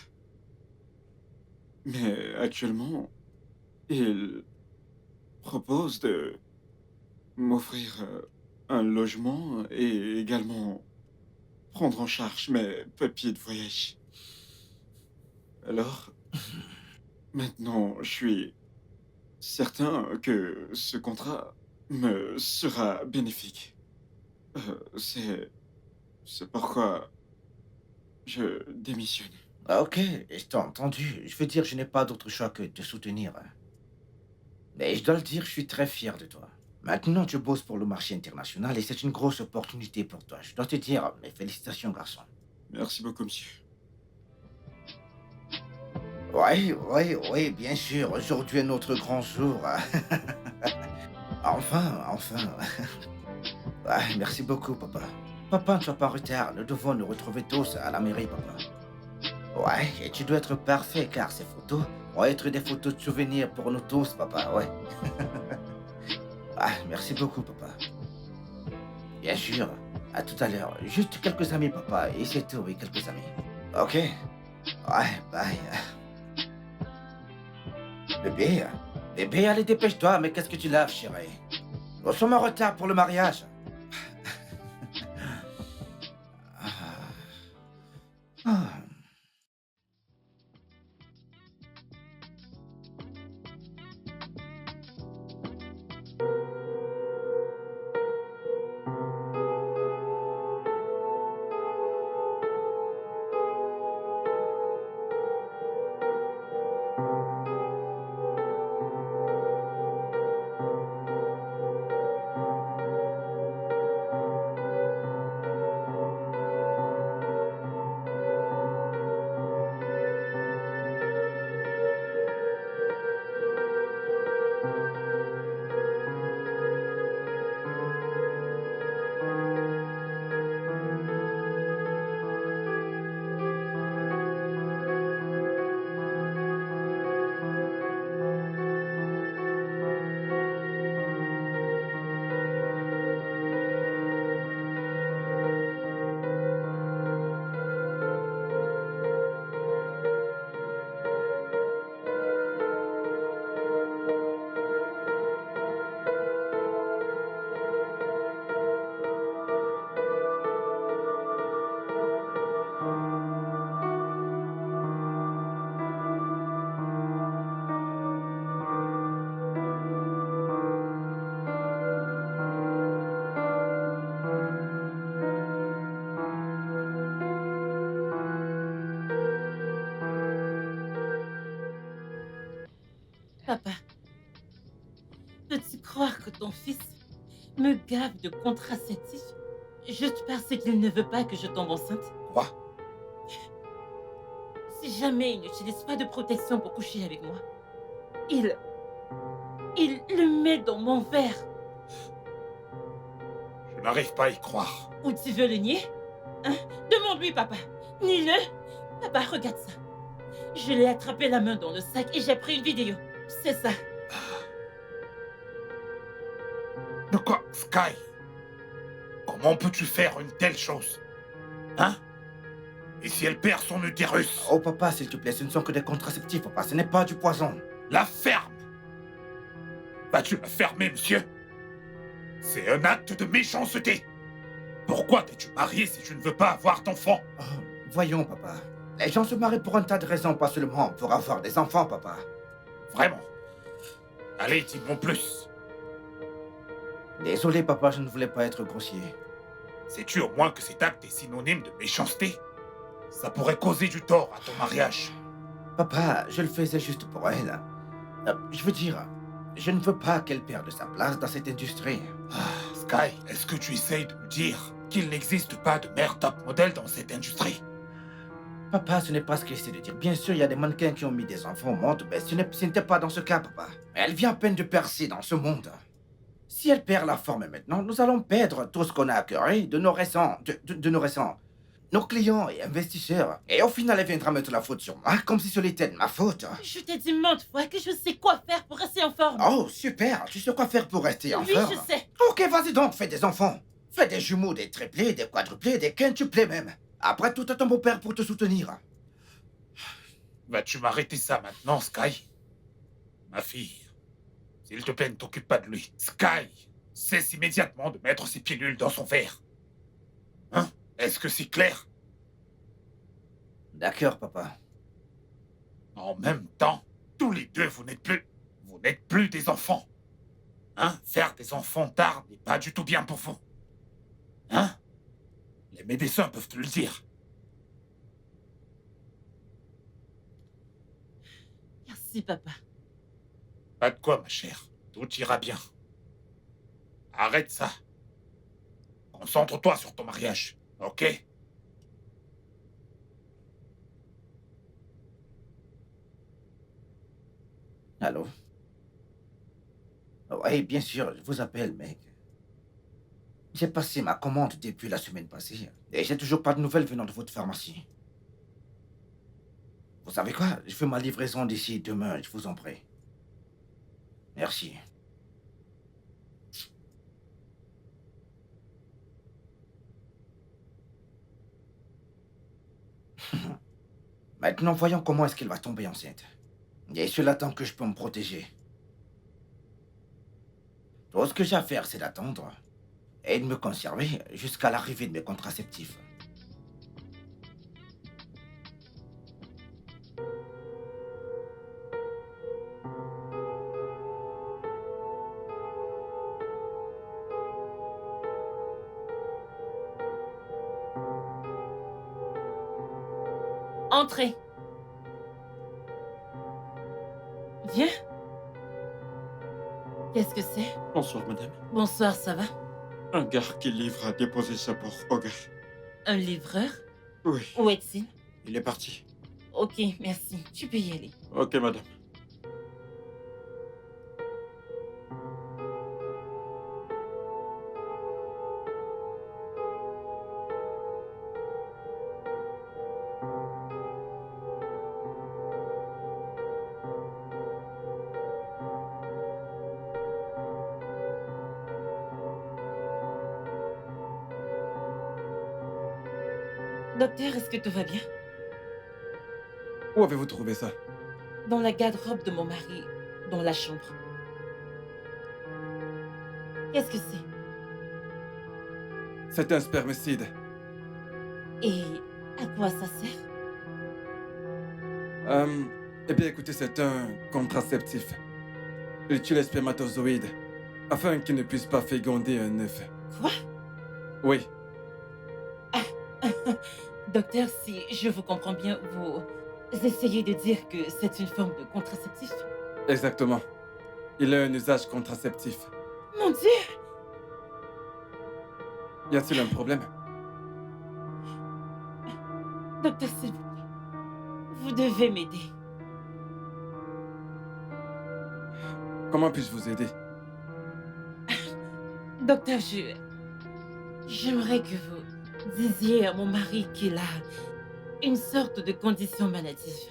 Mais actuellement, il propose de m'offrir un logement et également prendre en charge mes papiers de voyage. Alors, maintenant, je suis certain que ce contrat me sera bénéfique. C'est pourquoi je démissionne. Ok, je t'ai entendu. Je veux dire, je n'ai pas d'autre choix que de te soutenir. Mais je dois le dire, je suis très fier de toi. Maintenant, tu bosses pour le marché international et c'est une grosse opportunité pour toi. Je dois te dire mes félicitations, garçon. Merci beaucoup, monsieur. Oui, bien sûr. Aujourd'hui est notre grand jour. Enfin. Ouais, merci beaucoup, papa. Papa, ne sois pas en retard. Nous devons nous retrouver tous à la mairie, papa. Ouais, et tu dois être parfait car ces photos vont être des photos de souvenirs pour nous tous, papa, ouais. Ah, merci beaucoup, papa. Bien sûr. À tout à l'heure. Juste quelques amis, papa. Et c'est tout, oui, quelques amis. Ok. Ouais, bye. Bébé, bébé, allez, dépêche-toi, mais qu'est-ce que tu laves, chérie? Nous sommes en retard pour le mariage. Ah. Ah. Papa, peux-tu croire que ton fils me gave de contraceptifs juste parce qu'il ne veut pas que je tombe enceinte? Quoi? Si jamais il n'utilise pas de protection pour coucher avec moi, il le met dans mon verre. Je n'arrive pas à y croire. Ou tu veux le nier? Hein? Demande-lui, papa. Nie-le. Papa, regarde ça. Je l'ai attrapé la main dans le sac et j'ai pris une vidéo. C'est ça. De quoi, Sky? Comment peux-tu faire une telle chose? Hein? Et si elle perd son utérus? Oh, papa, s'il te plaît, ce ne sont que des contraceptifs, papa. Ce n'est pas du poison. La ferme! Vas-tu la fermer, monsieur? C'est un acte de méchanceté. Pourquoi t'es-tu marié si tu ne veux pas avoir d'enfant? Oh, voyons, papa. Les gens se marient pour un tas de raisons, pas seulement pour avoir des enfants, papa. Vraiment? Allez, dis-moi plus. Désolé, papa, je ne voulais pas être grossier. Sais-tu au moins que cet acte est synonyme de méchanceté? Ça pourrait causer du tort à ton mariage. Papa, je le faisais juste pour elle. Je veux dire, je ne veux pas qu'elle perde sa place dans cette industrie. Sky, est-ce que tu essayes de me dire qu'il n'existe pas de mère top modèle dans cette industrie? Papa, ce n'est pas ce que j'essaie de dire. Bien sûr, il y a des mannequins qui ont mis des enfants au monde, mais ce n'était pas dans ce cas, papa. Elle vient à peine de percer dans ce monde. Si elle perd la forme maintenant, nous allons perdre tout ce qu'on a acquis de nos récents, de nos récents, nos clients et investisseurs. Et au final, elle viendra mettre la faute sur moi, comme si ce était de ma faute. Je t'ai dit maintes fois que je sais quoi faire pour rester en forme. Oh, super, tu sais quoi faire pour rester en Oui, forme? je sais. Ok, vas-y donc, fais des enfants. Fais des jumeaux, des triplés, des quadruplés, des quintuplés même. Après tout, t'as ton beau-père pour te soutenir. Vas-tu m'arrêter ça maintenant, Sky? Ma fille, s'il te plaît, ne t'occupe pas de lui. Sky, cesse immédiatement de mettre ses pilules dans son verre. Hein? Est-ce que c'est clair? D'accord, papa. En même temps, tous les deux, vous n'êtes plus des enfants. Hein? Faire des enfants tard n'est pas du tout bien pour vous. Hein? Les médecins peuvent te le dire. Merci, papa. Pas de quoi, ma chère. Tout ira bien. Arrête ça. Concentre-toi sur ton mariage, ok? Allô? Oui, bien sûr, je vous appelle, mec. J'ai passé ma commande depuis la semaine passée et j'ai toujours pas de nouvelles venant de votre pharmacie. Vous savez quoi? Je fais ma livraison d'ici demain, je vous en prie. Merci. Maintenant, voyons comment est-ce qu'elle va tomber enceinte. Et cela tant que je peux me protéger. Tout ce que j'ai à faire, c'est d'attendre et de me conserver jusqu'à l'arrivée de mes contraceptifs. Entrez. Viens. Qu'est-ce que c'est? Bonsoir, madame. Bonsoir, ça va? Un gars qui livre a déposé ça pour Ogar. Un livreur? Oui, Où est-il? il est parti. Ok, merci. Tu peux y aller. Ok, madame. Docteur, est-ce que tout va bien? Où avez-vous trouvé ça? Dans la garde-robe de mon mari, dans la chambre. Qu'est-ce que c'est? C'est un spermicide. Et à quoi ça sert? Eh bien, écoutez, c'est un contraceptif. Il tue les spermatozoïdes afin qu'ils ne puissent pas féconder un œuf. Quoi? Oui, Docteur, si je vous comprends bien, vous essayez de dire que c'est une forme de contraceptif? exactement. Il a un usage contraceptif. Mon Dieu! Y a-t-il un problème? Docteur, s'il vous plaît, vous devez m'aider. Comment puis-je vous aider? Docteur, j'aimerais que vous disiez à mon mari qu'il a une sorte de condition maladie.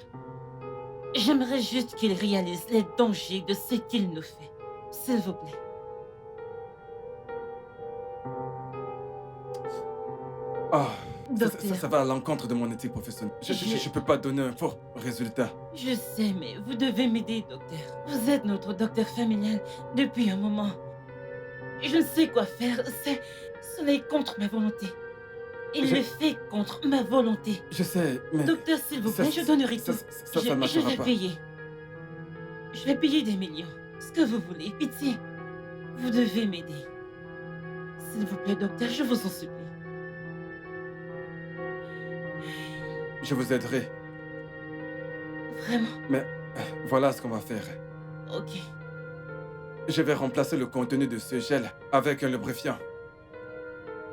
J'aimerais juste qu'il réalise les dangers de ce qu'il nous fait. S'il vous plaît. Ah, Docteur. ça va à l'encontre de mon éthique professionnelle. Je peux pas donner un faux résultat. Je sais, mais vous devez m'aider, docteur. Vous êtes notre docteur familial depuis un moment. Je ne sais quoi faire. Cela est contre ma volonté. Il le fait contre ma volonté. Je sais, mais... Docteur, s'il vous ça- plaît, je donnerai tout. Ça je marchera vais pas. payer. Je vais payer des millions. Ce que vous voulez. Pitié. Vous devez m'aider. S'il vous plaît, docteur, je vous en supplie. Je vous aiderai. Vraiment. Mais voilà ce qu'on va faire. Ok. Je vais remplacer le contenu de ce gel avec un lubrifiant.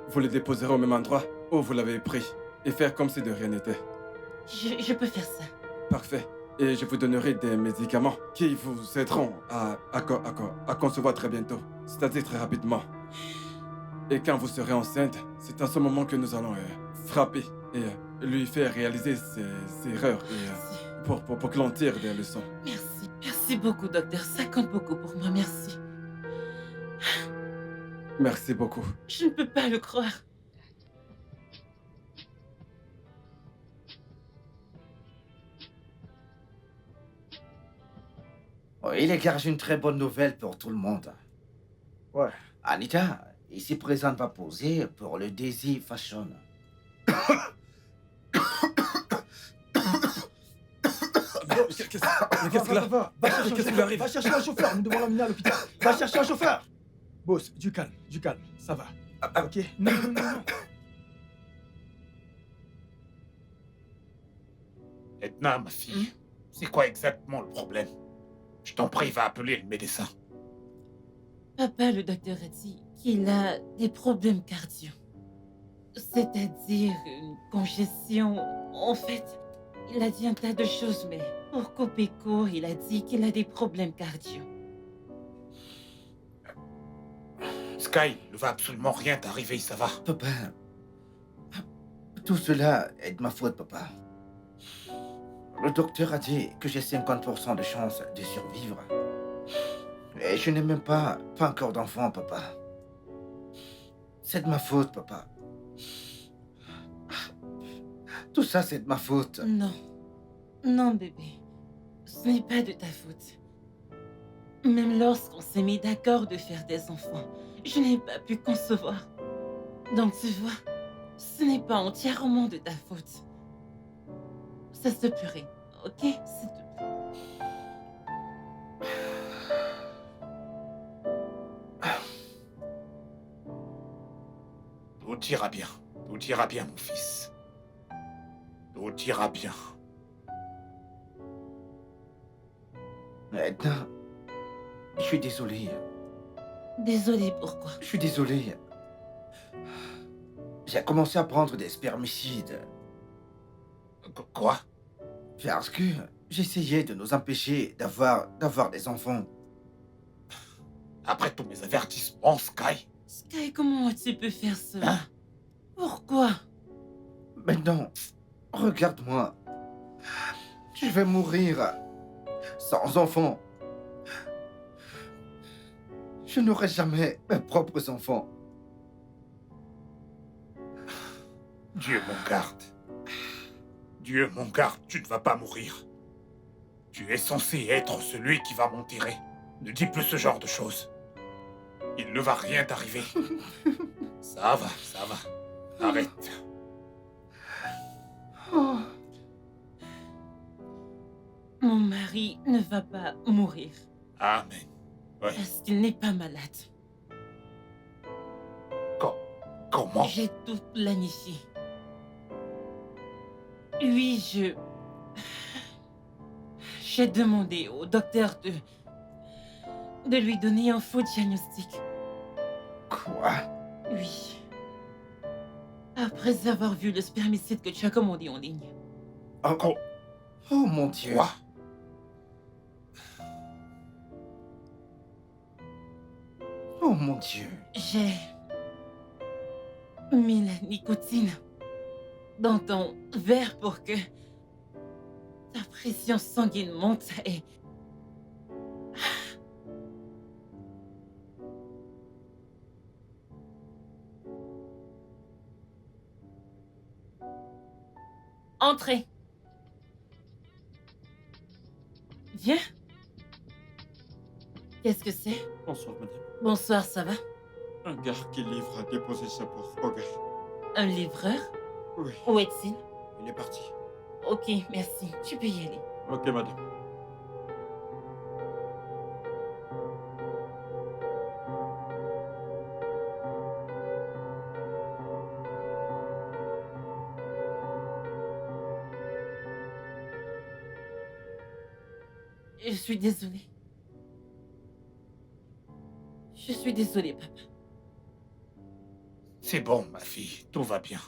Vous le déposerez au même endroit où vous l'avez pris et faire comme si de rien n'était. Je peux faire ça. Parfait. Et je vous donnerai des médicaments qui vous aideront à concevoir très bientôt, c'est-à-dire très rapidement. Et quand vous serez enceinte, c'est à ce moment que nous allons frapper et lui faire réaliser ses erreurs et, pour qu'il en tire des leçons. Merci. Merci beaucoup, docteur. Ça compte beaucoup pour moi. Merci. Merci beaucoup. Je ne peux pas le croire. Oui, les gars, j'ai une très bonne nouvelle pour tout le monde. Ouais. Anita, ici présente, va poser pour le Daisy Fashion. Qu'est-ce que là? Va chercher Qu'est-ce un qui lui arrive? chauffeur. Va chercher un chauffeur. Nous devons l'emmener à l'hôpital. Va chercher un chauffeur. Boss, du calme. Ça va. Ok? Non. Edna, ma fille, c'est quoi exactement le problème? Je t'en prie, va appeler le médecin. Papa, le docteur a dit qu'il a des problèmes cardio. C'est-à-dire une congestion. En fait, il a dit un tas de choses, mais pour couper court, il a dit qu'il a des problèmes cardio. Sky, ne va absolument rien t'arriver, ça va? Papa, tout cela est de ma faute, papa. Le docteur a dit que j'ai 50% de chance de survivre. Et je n'ai même pas encore d'enfant, papa. C'est de ma faute, papa. Tout ça, c'est de ma faute. Non. Non, bébé. Ce n'est pas de ta faute. Même lorsqu'on s'est mis d'accord de faire des enfants, je n'ai pas pu concevoir. Donc tu vois, ce n'est pas entièrement de ta faute. Ça se peut, ok? S'il te plaît. Tout ira bien. Tout ira bien, mon fils. Tout ira bien. Edna, je suis désolé. Désolée, pourquoi? Je suis désolé. J'ai commencé à prendre des spermicides Quoi? parce que j'essayais de nous empêcher d'avoir des enfants. Après tous mes avertissements, Sky? Sky, comment tu peux faire cela? Hein? Pourquoi? Maintenant, regarde-moi. Je vais mourir sans enfants. Je n'aurai jamais mes propres enfants. Dieu m'en garde. Dieu m'en garde, tu ne vas pas mourir. Tu es censé être celui qui va m'enterrer. Ne dis plus ce genre de choses. Il ne va rien t'arriver. Ça va, ça va. Arrête. Oh, Mon mari ne va pas mourir Amen. Ouais. parce qu'il n'est pas malade. Comment? J'ai tout planifié. Oui, j'ai demandé au docteur de lui donner un faux diagnostic. quoi? Oui. Après avoir vu le spermicide que tu as commandé en ligne. Oh, Quoi? oh mon Dieu. Quoi? Oh mon Dieu. J'ai mis la nicotine dans ton verre pour que ta pression sanguine monte et... Entrez. Viens. Qu'est-ce que c'est? Bonsoir, madame. Bonsoir, ça va? Un gars qui livre a déposé ça pour Hogarth. Un livreur? Oui, Où est-il? il est parti. Ok, merci. Tu peux y aller. Ok, madame. Je suis désolée. Je suis désolée, papa. C'est bon, ma fille. Tout va bien.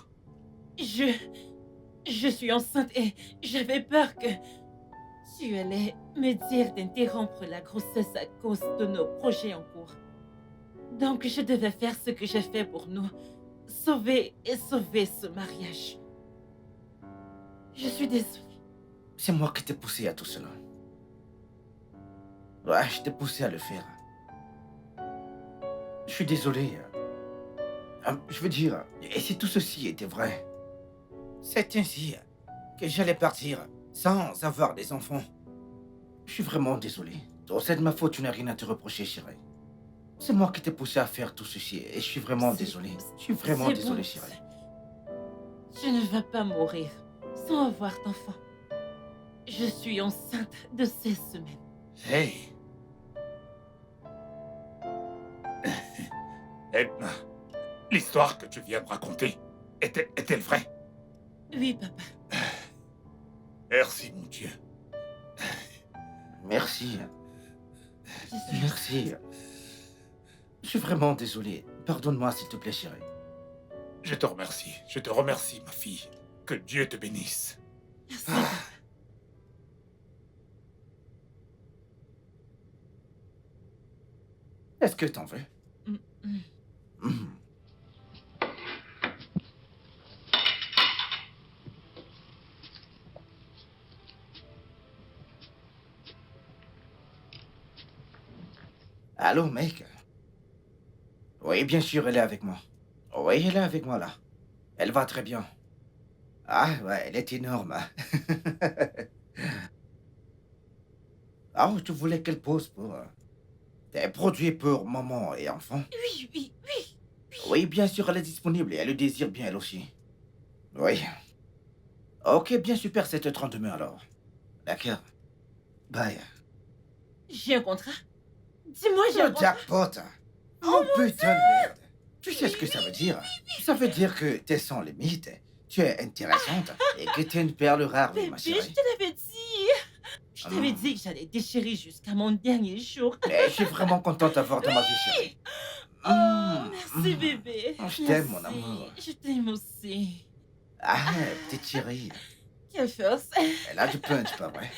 Je suis enceinte et j'avais peur que tu allais me dire d'interrompre la grossesse à cause de nos projets en cours. Donc je devais faire ce que j'ai fait pour nous. Sauver ce mariage. Je suis désolée. C'est moi qui t'ai poussé à tout cela. Ouais, je t'ai poussé à le faire. Je suis désolé. Je veux dire, et si tout ceci était vrai, c'est ainsi que j'allais partir sans avoir des enfants. Je suis vraiment désolé. Donc, c'est de ma faute, tu n'as rien à te reprocher, chérie. C'est moi qui t'ai poussé à faire tout ceci et je suis vraiment C'est- désolé. Je suis vraiment C'est désolé, bon. chérie. Tu ne vas pas mourir sans avoir d'enfant. Je suis enceinte de 16 semaines. Hey. Edna, l'histoire que tu viens de raconter est-elle vraie? Oui, papa. Merci, mon Dieu. Merci, Je suis... merci. Je suis vraiment désolé. Pardonne-moi, s'il te plaît, chérie. Je te remercie, ma fille. Que Dieu te bénisse. Merci, papa. Est-ce que t'en veux? Mm, mm. Mhm. Allô, mec? Oui, bien sûr, elle est avec moi. Oui, elle est avec moi, là. Elle va très bien. Ah, ouais, elle est énorme. Ah, tu voulais qu'elle pose pour des produits pour maman et enfant? Oui, oui, oui. Oui, bien sûr, elle est disponible et elle le désire bien, elle aussi. Oui. Ok, bien super, 7h30 demain alors. D'accord. Bye. J'ai un contrat. Dis-moi, j'ai un Le contrat. jackpot. Oh putain de merde. Tu sais ce que ça veut dire? Ça veut dire que t'es sans limite, tu es intéressante et que t'es une perle rare, oui, Bébé, ma je chérie. te l'avais dit. Je t'avais dit que j'allais déchirer jusqu'à mon dernier jour. Mais je suis vraiment contente d'avoir dans ma vie, chérie. Oh, merci, bébé. Je t'aime, mon Merci. amour. Je t'aime aussi. Ah, petite chérie. Quelle force. Elle a du punch, pas vrai?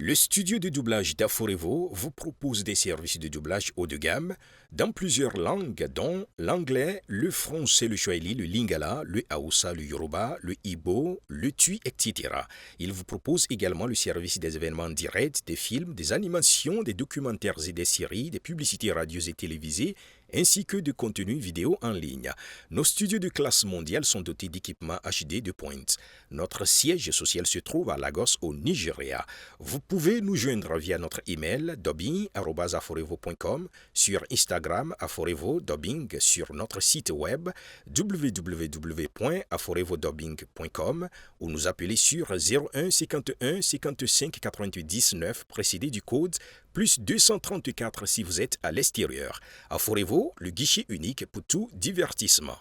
Le studio de doublage d'Aforevo vous propose des services de doublage haut de gamme dans plusieurs langues, dont l'anglais, le français, le swahili, le lingala, le hausa, le yoruba, le igbo, le tui, etc. Il vous propose également le service des événements directs, des films, des animations, des documentaires et des séries, des publicités radio et télévisées, ainsi que de contenus vidéo en ligne. Nos studios de classe mondiale sont dotés d'équipements HD de pointe. Notre siège social se trouve à Lagos, au Nigeria. Vous pouvez nous joindre via notre email dubbing@aforevo.com, sur Instagram Aforevo Dubbing, sur notre site web www.aforevodubbing.com ou nous appeler sur 01 51 55 88 19 précédé du code plus 234 si vous êtes à l'extérieur. Aforevo, le guichet unique pour tout divertissement.